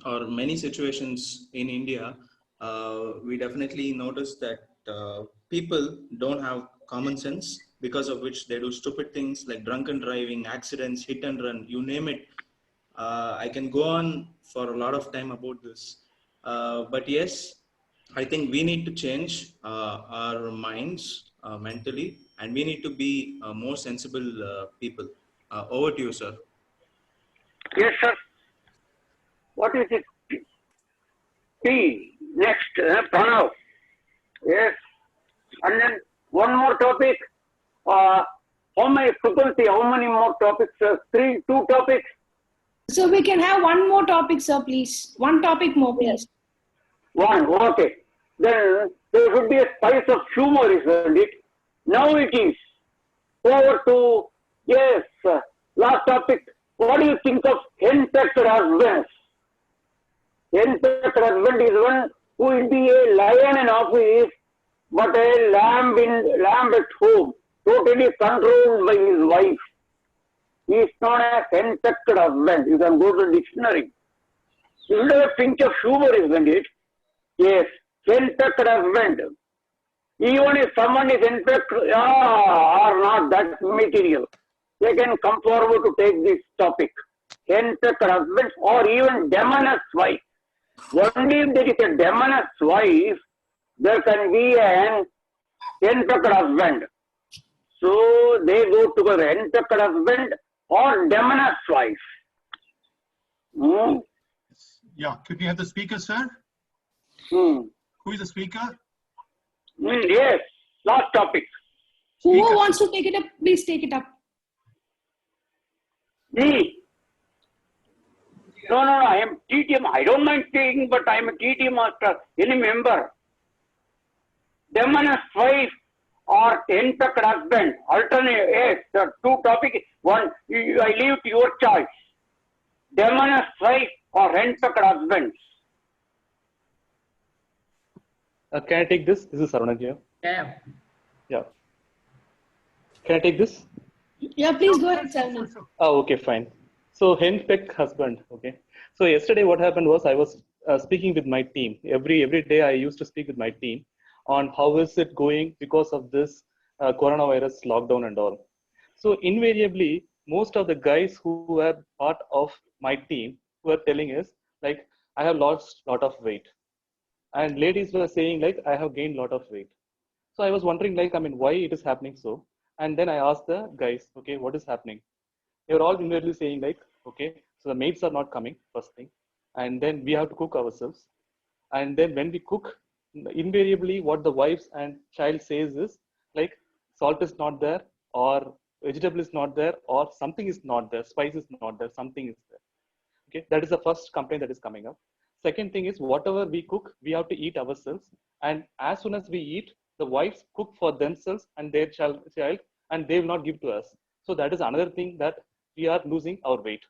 or many situations in India, we definitely notice that people don't have common sense, because of which they do stupid things like drunken driving, accidents, hit and run, you name it. I can go on for a lot of time about this. But yes, I think we need to change our minds mentally, and we need to be more sensible people. Over to you, sir. Yes, sir. What is it? P. Next, Pranav. Yes. And then One more topic. How many frequency? How many more topics? Two topics. So we can have one more topic, sir, please. One topic more, please. One. Okay. Then there should be a spice of humor, isn't it? Now it is. Over to, yes, last topic. What do you think of henpecked husbands? Henpecked husband is one who will be a lion in office, but a lamb at home, totally controlled by his wife. He is not a henpecked husband. You can go to the dictionary. You have a pinch of humor, isn't it? Yes, henpecked husband. Even if someone is henpecked or not, that's material. They can come forward to take this topic. Henpecked husbands or even demoness wife. Only if there is a demoness wife, there can be an henpecked husband. So they go together, henpecked husband or demoness wife. Yeah, could you have the speaker, sir? Who is the speaker? Yes, last topic. Who wants to take it up? Please take it up. Me? No, I am TTM. I don't mind taking, but I am a TTM master. Any member? Demoness wife or henpecked husband. Alternate, yes, the two topics. One, I leave to your choice. Demoness wife or henpecked husband. Can I take this? This is Sarunan here. Yeah. Yeah. Can I take this? Yeah, please go ahead, Sarunan. Oh, okay, fine. So henpecked husband. Okay. So yesterday, what happened was I was speaking with my team. Every day, I used to speak with my team on how is it going because of this coronavirus lockdown and all. So invariably, most of the guys who were part of my team were telling us like, I have lost a lot of weight. And ladies were saying like, I have gained a lot of weight. So I was wondering like, why it is happening so? And then I asked the guys, okay, what is happening? They were all immediately saying like, okay, so the maids are not coming, first thing. And then we have to cook ourselves. And then when we cook, invariably what the wives and child says is like, salt is not there, or vegetable is not there, or something is not there, spice is not there, something is there. Okay, that is the first complaint that is coming up. Second thing is whatever we cook, we have to eat ourselves. And as soon as we eat, the wives cook for themselves and their child, and they will not give to us. So that is another thing that we are losing our weight.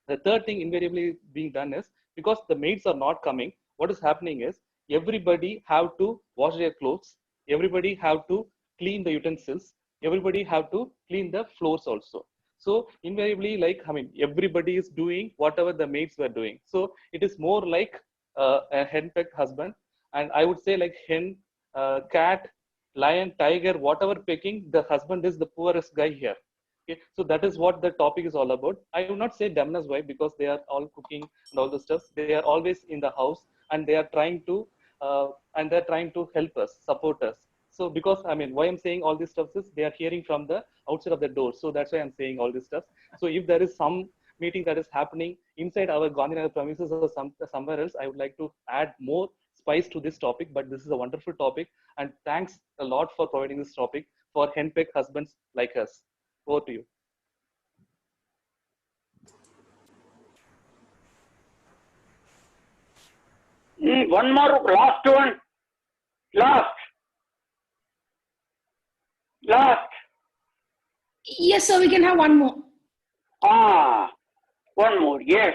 The third thing invariably being done is because the maids are not coming, what is happening is everybody have to wash their clothes. Everybody have to clean the utensils. Everybody have to clean the floors also. So invariably, like, everybody is doing whatever the maids were doing. So it is more like a henpecked husband. And I would say like hen, cat, lion, tiger, whatever pecking, the husband is the poorest guy here. Okay, so that is what the topic is all about. I would not say demoness wife because they are all cooking and all the stuff. They are always in the house and they are trying to help us, support us. So because why I'm saying all this stuff is they are hearing from the outside of the door. So that's why I'm saying all this stuff. So if there is some meeting that is happening inside our Gandhinagar premises or somewhere else, I would like to add more spice to this topic. But this is a wonderful topic, and thanks a lot for providing this topic for henpecked husbands like us. Over to you. One more, last one. Last. Yes, sir, we can have one more. One more, yes.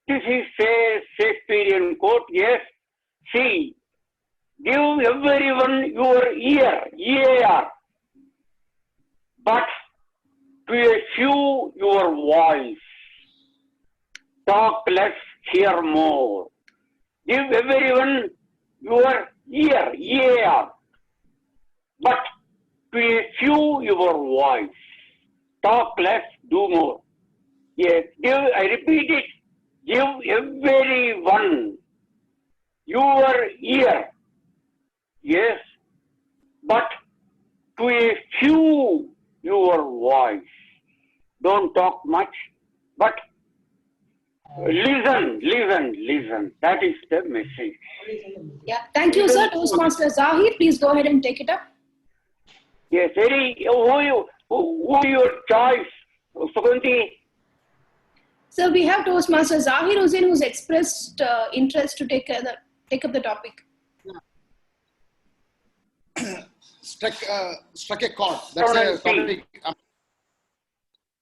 This is a Shakespearean quote, yes. See, give everyone your ear, EAR, but to a few your voice. Talk less, hear more. Give everyone your ear, EAR, but to a few your voice. Talk less, do more. Yes, I repeat it. Give everyone your ear. Yes, but to a few your voice. Don't talk much, but listen. That is the message. Yeah, thank you, sir. Toastmaster Zahir, please go ahead and take it up. Yes, who your choice, Suganti? So we have Toastmaster Zahir Hussain, who's expressed interest to take up the topic. Struck a chord. That's a topic.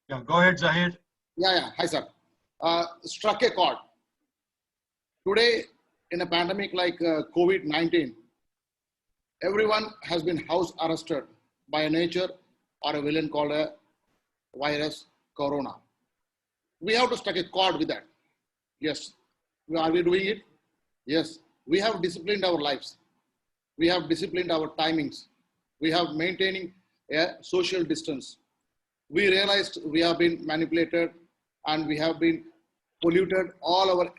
Yeah, go ahead, Zahir. Yeah. Hi, sir. Struck a chord. Today, in a pandemic like COVID-19, everyone has been house arrested by a nature or a villain called a virus, corona. We have to strike a chord with that. Yes. Are we doing it? Yes. We have disciplined our lives. We have disciplined our timings. We have maintaining a social distance. We realized we have been manipulated and we have been polluted all our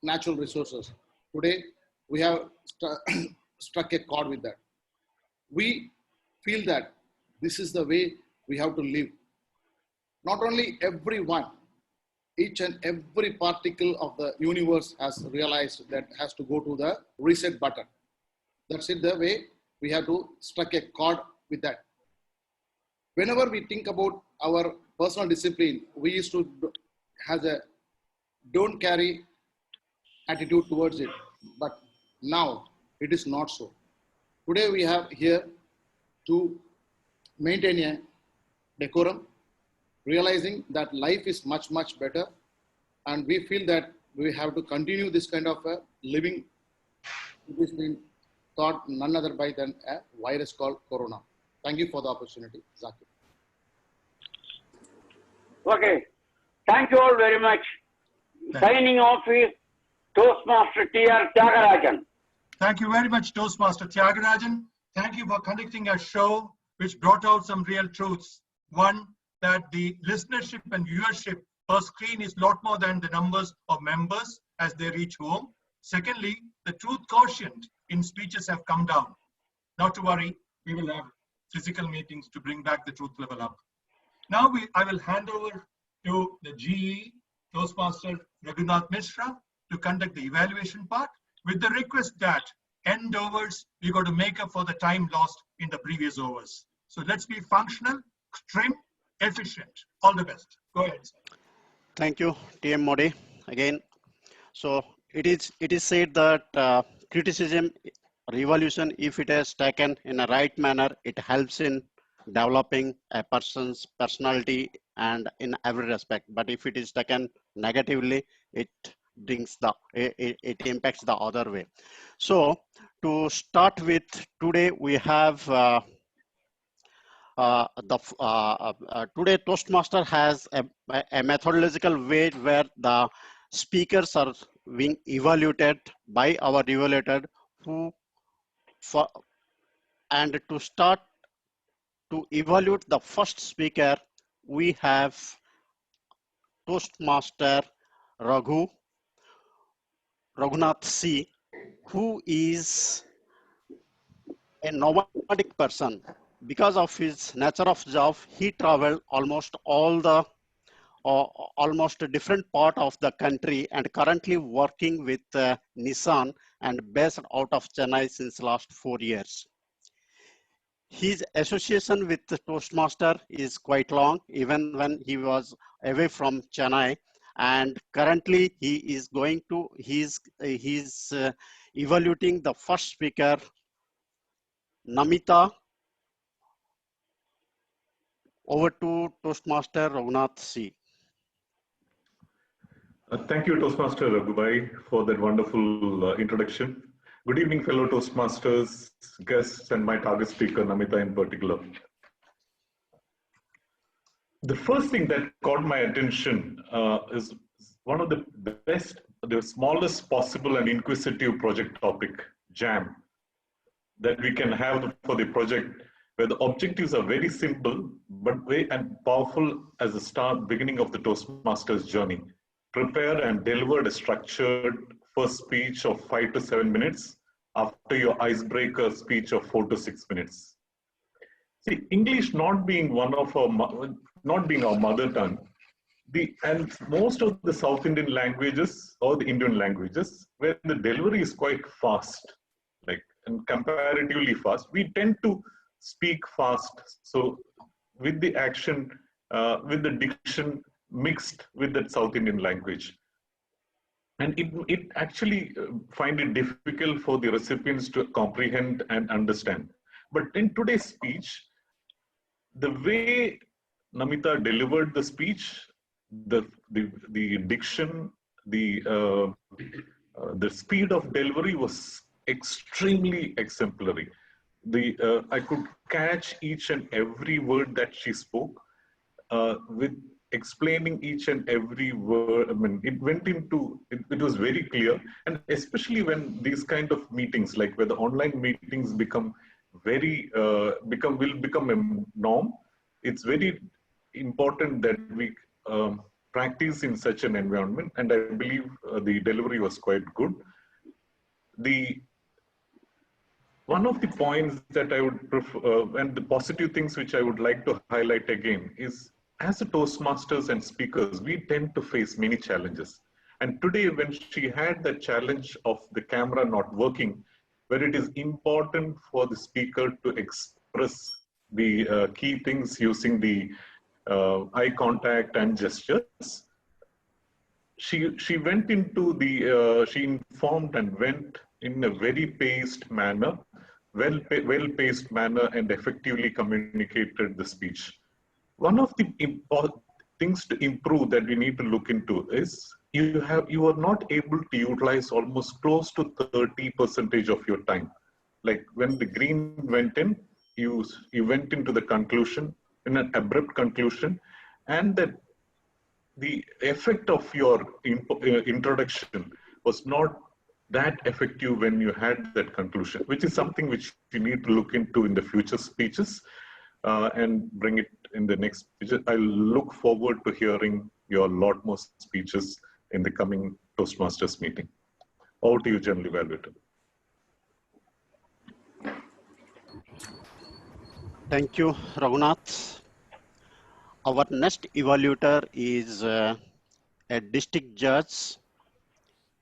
natural resources. Today, we have struck a chord with that. We feel that this is the way we have to live. Not only everyone, each and every particle of the universe has realized that has to go to the reset button. That's it, the way we have to strike a chord with that. Whenever we think about our personal discipline, we used to have a don't carry attitude towards it. But now it is not so. Today we have here to maintain a decorum, realizing that life is much, much better. And we feel that we have to continue this kind of a living. It has been thought none other by than a virus called corona. Thank you for the opportunity, Zakir. Okay. Thank you all very much. Signing off is Toastmaster T.R. Tyagarajan. Thank you very much, Toastmaster Tyagarajan. Thank you for conducting a show which brought out some real truths. One, that the listenership and viewership per screen is a lot more than the numbers of members as they reach home. Secondly, the truth quotient in speeches have come down. Not to worry, we will have physical meetings to bring back the truth level up. Now I will hand over to the GE, Toastmaster Raghunath Mishra, to conduct the evaluation part with the request that end overs, we got to make up for the time lost in the previous overs. So let's be functional, trim, efficient. All the best. Go ahead, sir. Thank you, TM Modi. Again, so it is said that criticism, revolution, if it is taken in a right manner, it helps in developing a person's personality and in every respect. But if it is taken negatively, it brings it impacts the other way. So to start with, today we have today Toastmaster has a methodological way where the speakers are being evaluated by our evaluator and to start to evaluate the first speaker, we have Toastmaster Raghunath C, who is a nomadic person. Because of his nature of job, he traveled almost almost a different part of the country and currently working with Nissan and based out of Chennai since last 4 years. His association with the Toastmaster is quite long, even when he was away from Chennai. And currently he is evaluating the first speaker, Namita. Over to Toastmaster Raghunath C. Thank you, Toastmaster Raghubai, for that wonderful introduction. Good evening, fellow Toastmasters, guests, and my target speaker, Namita in particular. The first thing that caught my attention is one of the best, the smallest possible and inquisitive project topic, JAM, that we can have for the project, where the objectives are very simple, but very and powerful as the beginning of the Toastmasters journey. Prepare and deliver a structured first speech of 5 to 7 minutes after your icebreaker speech of 4 to 6 minutes. See, English not being our mother tongue, and most of the South Indian languages or the Indian languages, where the delivery is quite fast, and comparatively fast, we tend to speak fast. So with the action, with the diction mixed with that South Indian language. And it actually find it difficult for the recipients to comprehend and understand. But in today's speech, the way Namita delivered the speech, the diction, the speed of delivery was extremely exemplary. I could catch each and every word that she spoke with explaining each and every word. I mean, it went into, it was very clear. And especially when these kind of meetings, like where the online meetings become will become a norm, it's very important that we practice in such an environment. And I believe the delivery was quite good. One of the points that I would prefer, and the positive things which I would like to highlight again is, as a Toastmasters and speakers, we tend to face many challenges. And today, when she had the challenge of the camera not working, where it is important for the speaker to express the key things using the eye contact and gestures, she went into she informed and went in a very paced manner, well-paced manner, and effectively communicated the speech. One of the important things to improve that we need to look into is you are not able to utilize almost close to 30% of your time. Like when the green went in, you went into the conclusion, in an abrupt conclusion, and that the effect of your introduction was not that effective when you had that conclusion, which is something which you need to look into in the future speeches and bring it in the next speeches. I look forward to hearing your lot more speeches in the coming Toastmasters meeting. Over to you, General Evaluator. Thank you, Raghunath. Our next evaluator is a district judge,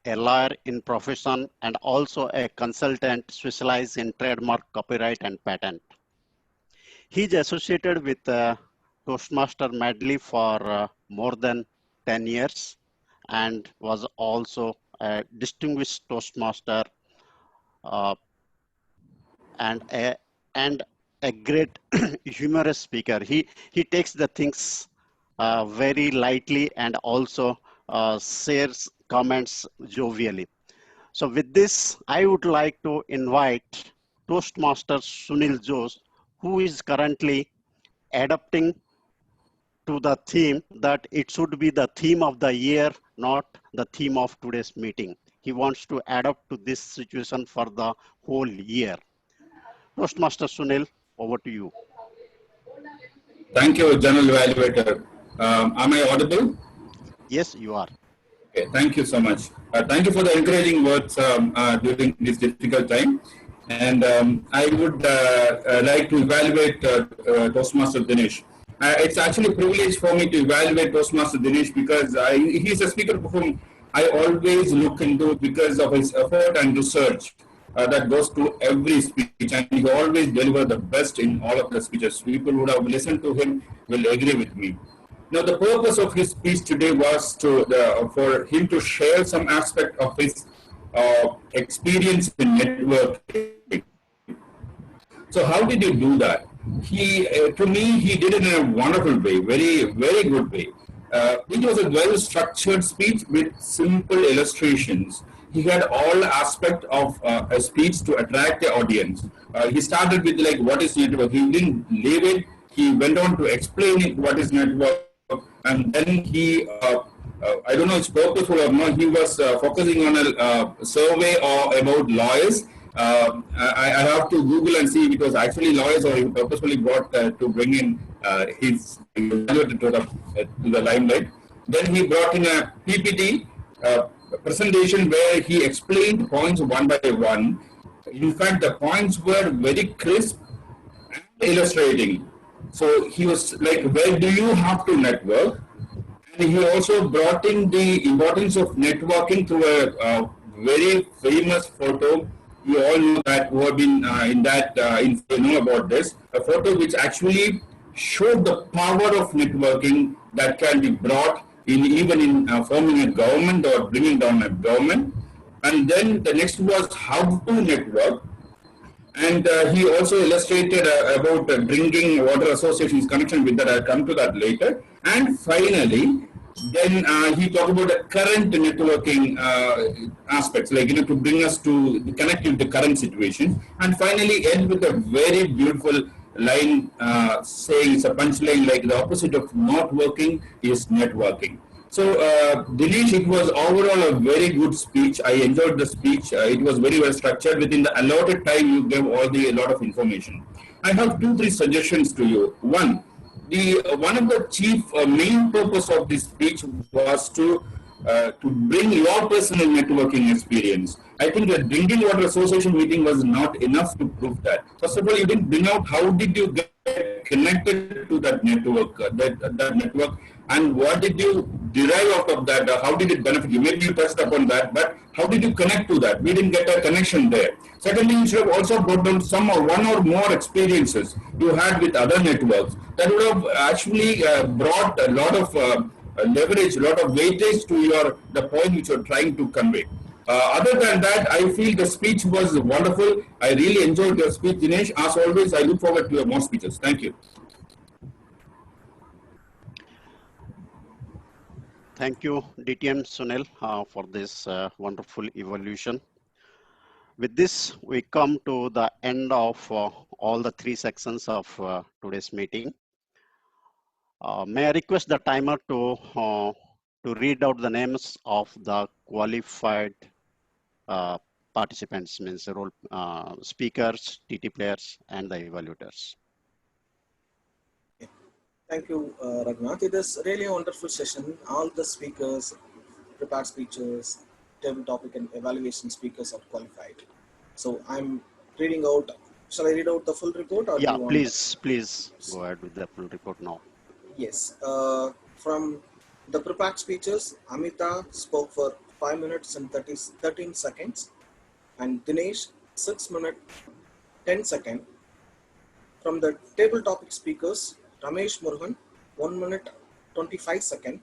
a lawyer in profession, and also a consultant specialized in trademark, copyright, and patent. He is associated with Toastmaster medley for more than 10 years and was also a distinguished Toastmaster and a great humorous speaker. He takes the things very lightly and also shares comments jovially. So with this, I would like to invite Toastmaster Sunil Jose, who is currently adapting to the theme that it should be the theme of the year, not the theme of today's meeting. He wants to adapt to this situation for the whole year. Toastmaster Sunil, over to you. Thank you, General Evaluator. Am I audible? Yes, you are. Okay, thank you so much. Thank you for the encouraging words during this difficult time. And I would like to evaluate Toastmaster Dinesh. It's actually a privilege for me to evaluate Toastmaster Dinesh because he's a speaker whom I always look into because of his effort and research that goes to every speech, and he always delivers the best in all of the speeches. People who have listened to him will agree with me. Now, the purpose of his speech today was for him to share some aspect of his experience in networking. So how did he do that? To me, he did it in a wonderful way, very, very good way. It was a well-structured speech with simple illustrations. He had all aspects of a speech to attract the audience. He started with like, what is network? He didn't leave it. He went on to explain it, what is network. And then he, I don't know if it's purposeful or not, he was focusing on a survey about lawyers. I have to Google and see if it was actually lawyers or he purposefully brought to bring in his evaluator to the limelight. Then he brought in a PPT presentation where he explained points one by one. In fact, the points were very crisp and illustrating. So he was like, where do you have to network? And he also brought in the importance of networking through a very famous photo you all know that who have been in that info know about this. A photo which actually showed the power of networking that can be brought in even in forming a government or bringing down a government. And then the next was how to network. And he also illustrated about drinking water association's connection with that. I'll come to that later. And finally, then he talked about the current networking aspects, like, to bring us to connect with the current situation. And finally, end with a very beautiful line saying, it's a punchline, like the opposite of not working is networking. So, Dinesh, it was overall a very good speech. I enjoyed the speech. It was very well structured. Within the allotted time, you gave a lot of information. I have 2-3 suggestions to you. One, one of the chief main purpose of this speech was to bring your personal networking experience. I think the Drinking Water Association meeting was not enough to prove that. First of all, you didn't bring out how did you get connected to that network, that network, and what did you derive out of that? How did it benefit you? Maybe you touched upon that, but how did you connect to that? We didn't get a connection there. Secondly, you should have also brought down some or one or more experiences you had with other networks that would have actually brought a lot of leverage, a lot of weightage to the point which you're trying to convey. Other than that, I feel the speech was wonderful. I really enjoyed your speech, Dinesh. As always, I look forward to your more speeches. Thank you. Thank you, DTM Sunil, for this wonderful evolution. With this, we come to the end of all the 3 sections of today's meeting. May I request the timer to read out the names of the qualified participants, means role speakers, TT players, and the evaluators. Thank you, Raghunath. It is really a wonderful session. All the speakers, prepared speeches, table topic and evaluation speakers are qualified. So I'm reading out, shall I read out the full report? Or yeah, do you want please go ahead with the full report now. Yes. From the prepared speeches, Amita spoke for 5 minutes and 13 seconds, and Dinesh 6 minutes 10 seconds. From the table topic speakers, Ramesh Murugan 1 minute 25 seconds,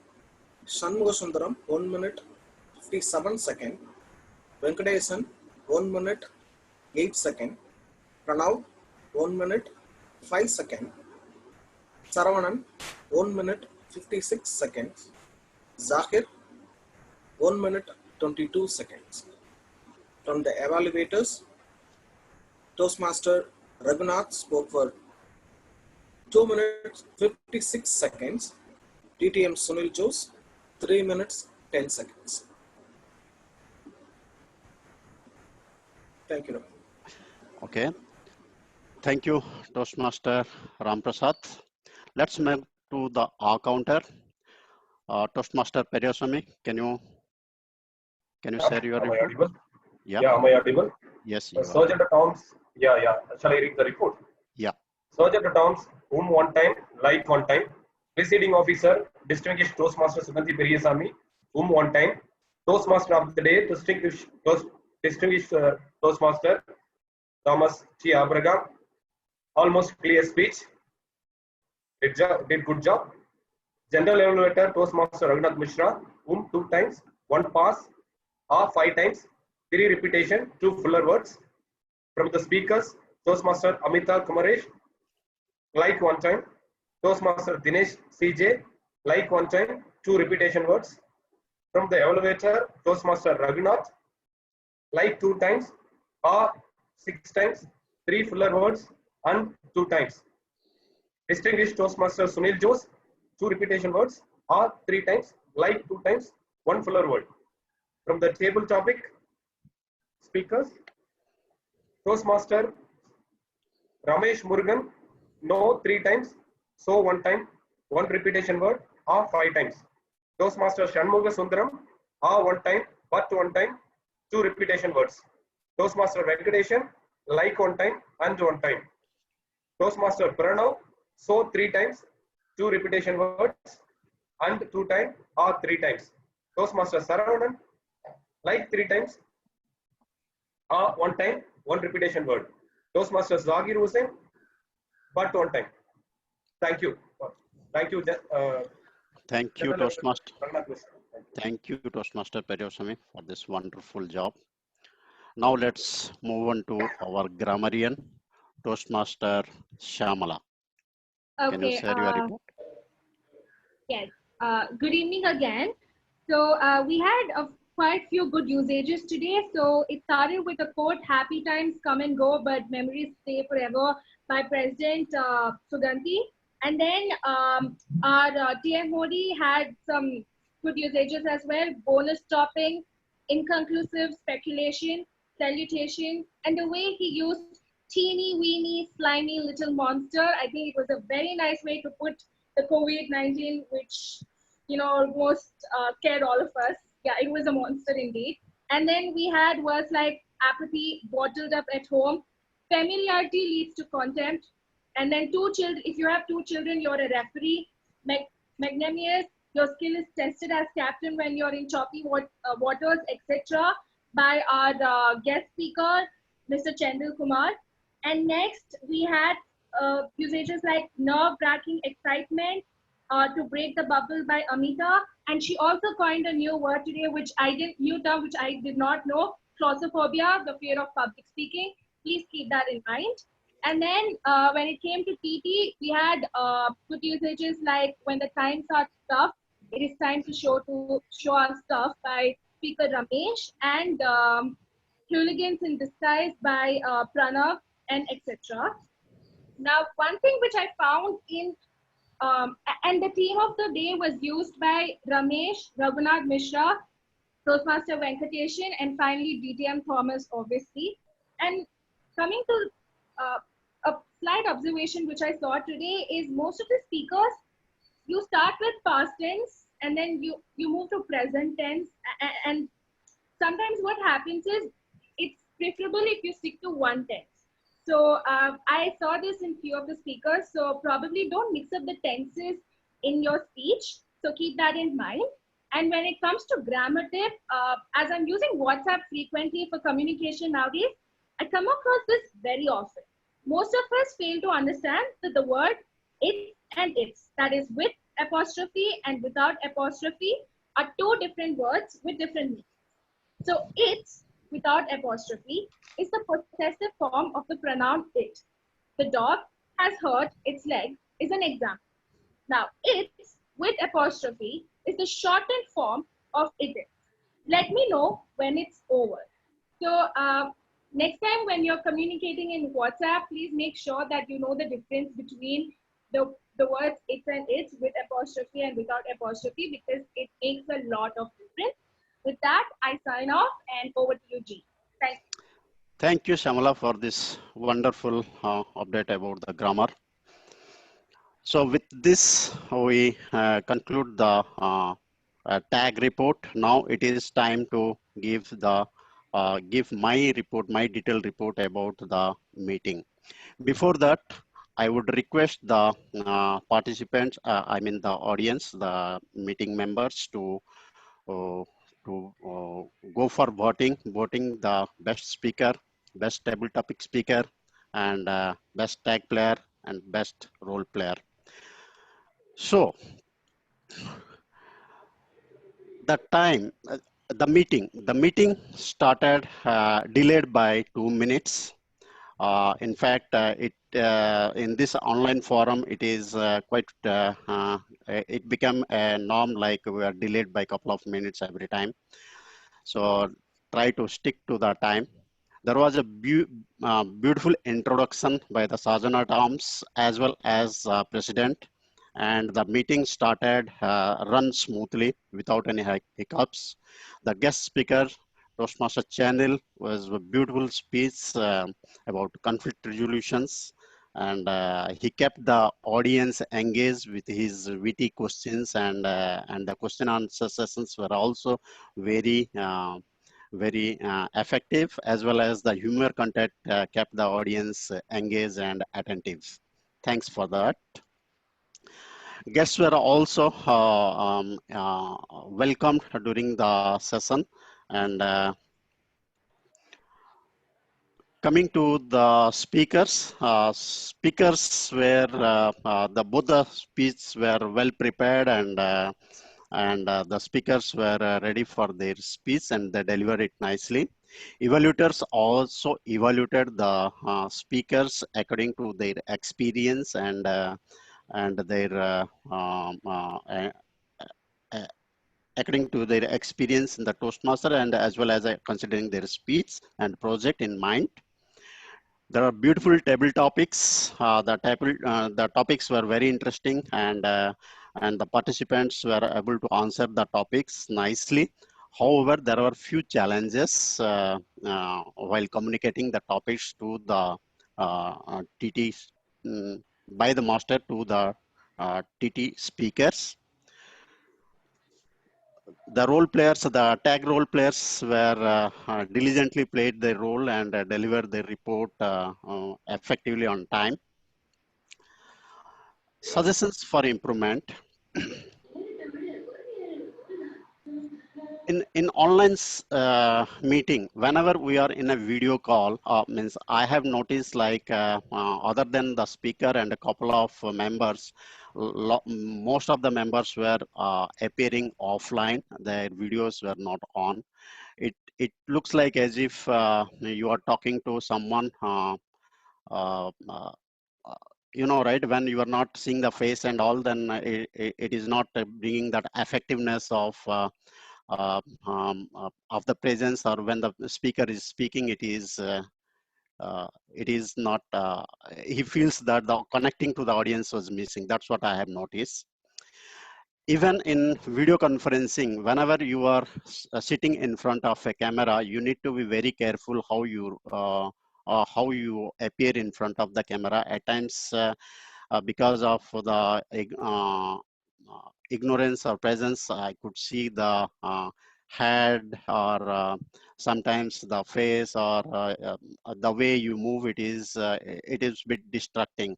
Shanmuga Sundaram 1 minute 57 seconds, Venkatesan 1 minute 8 seconds, Pranav 1 minute 5 seconds, Saravanan 1 minute 56 seconds, Zahir 1 minute 22 seconds. From the evaluators, Toastmaster Raghunath spoke for 2 minutes 56 seconds, TTM Sunil Jose 3 minutes 10 seconds. Thank you. Okay. Thank you, Toastmaster Ram Prasad. Let's move to the R counter. Toastmaster Peryaswamy, can you share your report? Am I audible? Yeah. Yeah, am I audible? Yes, you are. Sergeant at Arms. Yeah. Shall I read the report? Yeah. Sergeant at Arms, whom 1 time, like 1 time. Presiding officer, distinguished Toastmaster Suganthi Peryaswamy, whom 1 time. Toastmaster of the day, distinguished Toastmaster Thomas T. Abraham. Almost clear speech. Did good job. General Evaluator, Toastmaster Raghunath Mishra, whom 2 times, 1 pass, or 5 times, 3 repetition, 2 fuller words. From the speakers, Toastmaster Amita Kumaresh, like 1 time. Toastmaster Dinesh CJ, like 1 time, 2 repetition words. From the evaluator, Toastmaster Raghunath, like 2 times, or 6 times, 3 fuller words, and 2 times. Distinguished Toastmaster Sunil Jose, 2 repetition words, or 3 times, like 2 times, 1 fuller word. From the table topic, speakers, Toastmaster Ramesh Murugan, no 3 times, so 1 time, 1 repetition word, or 5 times. Toastmaster Shanmuga Sundaram, or 1 time, but 1 time, 2 repetition words. Toastmaster Venkatesan, like 1 time, and 1 time. Toastmaster Pranav, so 3 times, 2 repetition words, and 2 times, or 3 times. Toastmaster Saravanan, like 3 times, one time, one repetition word. Toastmasters Zagir Hussain, but one time. Thank you. Thank you. Thank you, Toastmaster. Thank you, Toastmaster Peryosami, for this wonderful job. Now let's move on to our grammarian, Toastmaster Shamala. Can you Okay. share your report? Yes. Good evening again. So we had quite few good usages today. So it started with a quote, "Happy times come and go, but memories stay forever," by President Sugandhi. And then our TM Modi had some good usages as well: bonus topping, inconclusive speculation, salutation, and the way he used teeny weeny slimy little monster. I think it was a very nice way to put the COVID-19, which almost scared all of us. Yeah, it was a monster indeed. And then we had words like apathy, bottled up at home, familiarity leads to contempt, and then two children. If you have two children, you're a referee. Magnanimous, your skill is tested as captain when you're in choppy waters, etc. By our guest speaker, Mr. Chandil Kumar. And next we had usages like nerve-wracking excitement, to break the bubble by Amita. And she also coined a new word today, which new term which I did not know, claustrophobia, the fear of public speaking. Please keep that in mind. And then when it came to TT, we had good usages like, when the times are tough, it is time to show our stuff, by Speaker Ramesh, and hooligans in disguise by Pranav, and etc. Now, one thing which I found in and the theme of the day was used by Ramesh, Raghunath Mishra, Toastmaster Venkateshan, and finally DTM Thomas, obviously. And coming to a slight observation which I saw today is, most of the speakers, you start with past tense and then you move to present tense, and sometimes what happens is, it's preferable if you stick to one tense. So I saw this in few of the speakers. So probably don't mix up the tenses in your speech. So keep that in mind. And when it comes to grammar tip, as I'm using WhatsApp frequently for communication nowadays, I come across this very often. Most of us fail to understand that the word it and its, that is with apostrophe and without apostrophe, are two different words with different meanings. So it's without apostrophe is the possessive form of the pronoun it. The dog has hurt its leg is an example. Now, it's with apostrophe is the shortened form of it is. Let me know when it's over. So next time when you're communicating in WhatsApp, please make sure that you know the difference between the words it's and its, with apostrophe and without apostrophe, because it makes a lot of difference. With that, I sign off, and over to you, G. Thank you. Thank you, Shamala, for this wonderful update about the grammar. So with this, we conclude the tag report. Now it is time to give my report, my detailed report about the meeting. Before that, I would request the participants, I mean the audience, the meeting members, to go for voting the best speaker, best table topic speaker, and best tag player and best role player. So the meeting started delayed by 2 minutes. In fact, in this online forum, it is it became a norm, like we are delayed by a couple of minutes every time. So try to stick to the time. There was a beautiful introduction by the Sergeant at Arms as well as President, and the meeting started run smoothly without any hiccups. The guest speaker, Toastmaster Channel, was a beautiful speech about conflict resolutions, and he kept the audience engaged with his witty questions, and the question answer sessions were also very effective, as well as the humor content kept the audience engaged and attentive. Thanks for that. Guests were also welcomed during the session, and Coming to the speakers, speakers were both the speeches were well prepared, and the speakers were ready for their speech and they delivered it nicely. Evaluators also evaluated the speakers according to their experience and their uh, according to their experience in the Toastmaster and as well as considering their speech and project in mind. There are beautiful table topics. The topics were very interesting, and the participants were able to answer the topics nicely. However, there were few challenges while communicating the topics to the TT by the master to the TT speakers. The role players, the tag role players were diligently played their role and delivered their report effectively on time. Suggestions for improvement. In online meeting, whenever we are in a video call, means I have noticed like other than the speaker and a couple of members, most of the members were appearing offline. Their videos were not on. It looks like as if you are talking to someone uh, uh, you know, right, when you are not seeing the face and all, then it is not bringing that effectiveness of the presence, or when the speaker is speaking, it is not he feels that the connecting to the audience was missing. That's what I have noticed. Even in video conferencing, whenever you are sitting in front of a camera, you need to be very careful how you appear in front of the camera. At times, because of the ignorance or presence, I could see the head, or sometimes the face, or the way you move. It is a bit distracting,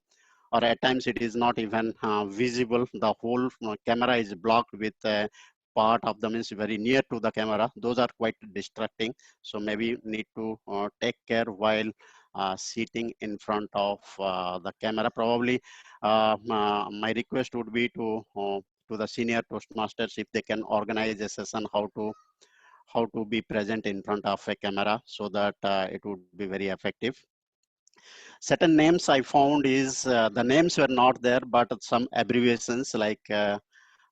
or at times it is not even visible. The whole camera is blocked with part of them is very near to the camera. Those are quite distracting. So maybe need to take care while sitting in front of the camera. Probably my request would be to the senior Toastmasters, if they can organize a session how to be present in front of a camera, so that it would be very effective. Certain names I found is the names were not there, but some abbreviations like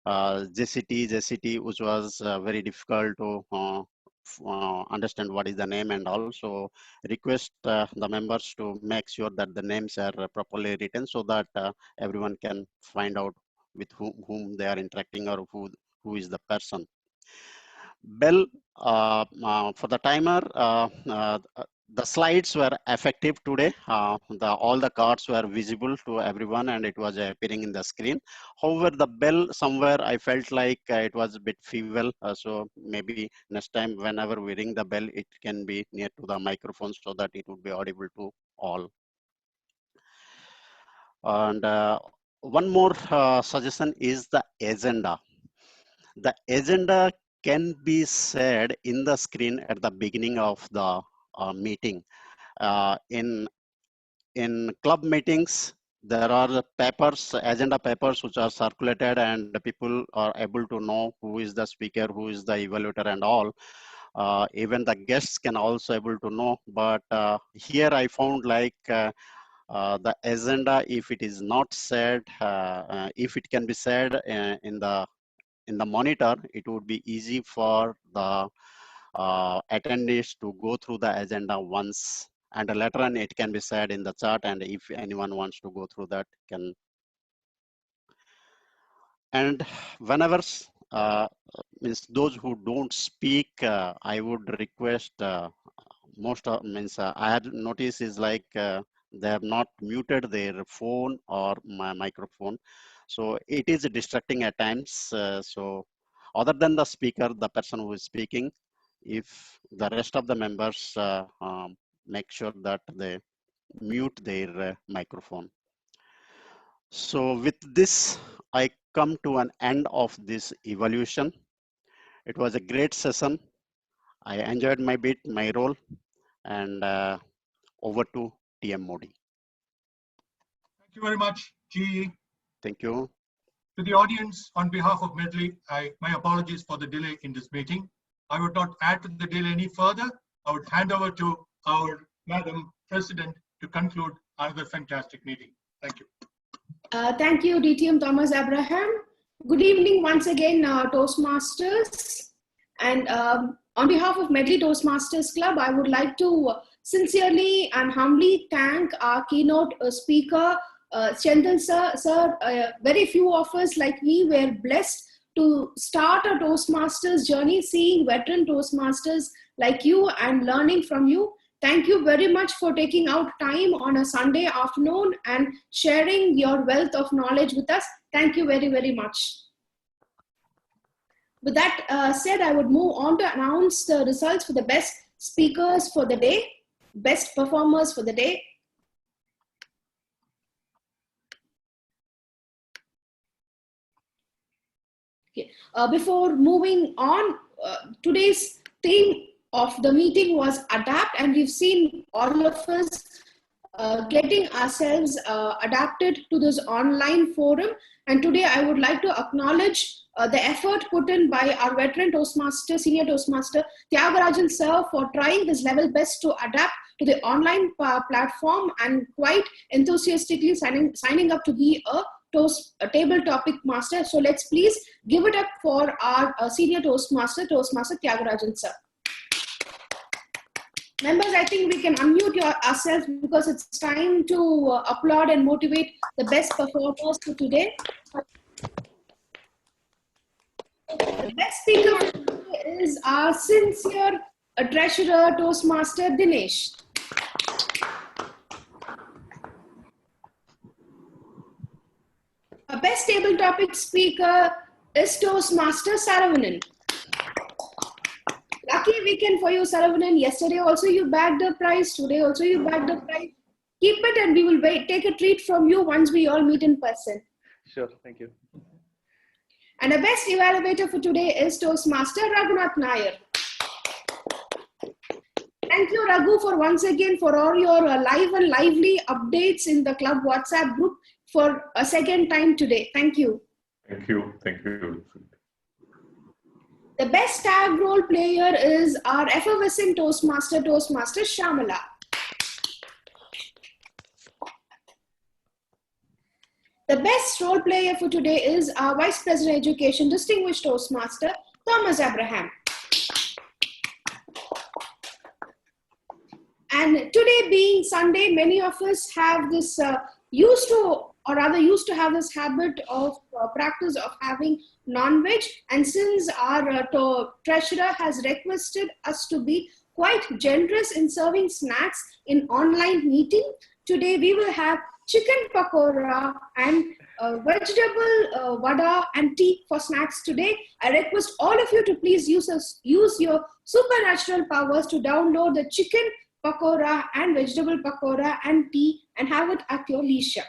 JCT, which was very difficult to understand what is the name, and also request the members to make sure that the names are properly written, so that everyone can find out with whom they are interacting, or who is the person. Bell for the timer. The slides were effective today. All the cards were visible to everyone, and it was appearing in the screen. However, the bell somewhere I felt like it was a bit feeble. So maybe next time, whenever we ring the bell, it can be near to the microphone, so that it would be audible to all. And one more suggestion is the agenda. The agenda can be said in the screen at the beginning of the meeting. In club meetings, there are papers, agenda papers, which are circulated, and the people are able to know who is the speaker, who is the evaluator, and all. Even the guests can also able to know. But here I found like the agenda, if it is not said, if it can be said in the monitor, it would be easy for the attendees to go through the agenda once, and later on it can be said in the chat, and if anyone wants to go through that, can. And whenever means those who don't speak, I would request I had noticed is like they have not muted their phone or my microphone, so it is distracting at times. So other than the speaker, the person who is speaking, if the rest of the members make sure that they mute their microphone. So with this, I come to an end of this evaluation. It was a great session. I enjoyed my role, and Over to TM Modi. Thank you very much, GE. Thank you. To the audience, on behalf of Medley, my apologies for the delay in this meeting. I would not add to the delay any further. I would hand over to our Madam President to conclude another fantastic meeting. Thank you. Thank you, DTM Thomas Abraham. Good evening once again, Toastmasters. And on behalf of Medley Toastmasters Club, I would like to sincerely and humbly thank our keynote speaker, Chandal sir. Very few of us like me were blessed to start a Toastmasters journey, seeing veteran Toastmasters like you and learning from you. Thank you very much for taking out time on a Sunday afternoon and sharing your wealth of knowledge with us. Thank you very, very much. With that said, I would move on to announce the results for the best speakers for the day, best performers for the day. Okay. Before moving on, today's theme of the meeting was adapt, and we've seen all of us getting ourselves adapted to this online forum. And today I would like to acknowledge the effort put in by our veteran Toastmaster, Senior Toastmaster Tyagarajan sir, for trying his level best to adapt to the online platform and quite enthusiastically signing up to be a table topic master. So let's please give it up for our Senior Toastmaster Tyagarajan sir. Members, I think we can unmute ourselves because it's time to applaud and motivate the best performers for today. The best speaker for today is our sincere treasurer Toastmaster Dinesh. Our best table topic speaker is Toastmaster Saravanan. Lucky weekend for you, Saravanan. Yesterday also you bagged the prize. Today also you bagged the prize. Keep it and we will take a treat from you once we all meet in person. Sure, thank you. And the best evaluator for today is Toastmaster Raghunath Nair. Thank you, Raghu, for once again for all your live and lively updates in the club WhatsApp group for a second time today. Thank you. Thank you. Thank you. The best tag role player is our effervescent Toastmaster Shamala. The best role player for today is our Vice President Education, Distinguished Toastmaster Thomas Abraham. And today being Sunday, many of us have this used to have this habit of practice of having non-veg, and since our treasurer has requested us to be quite generous in serving snacks in online meeting, today we will have chicken pakora and vegetable vada and tea for snacks today. I request all of you to please use your supernatural powers to download the chicken pakora and vegetable pakora and tea and have it at your leisure.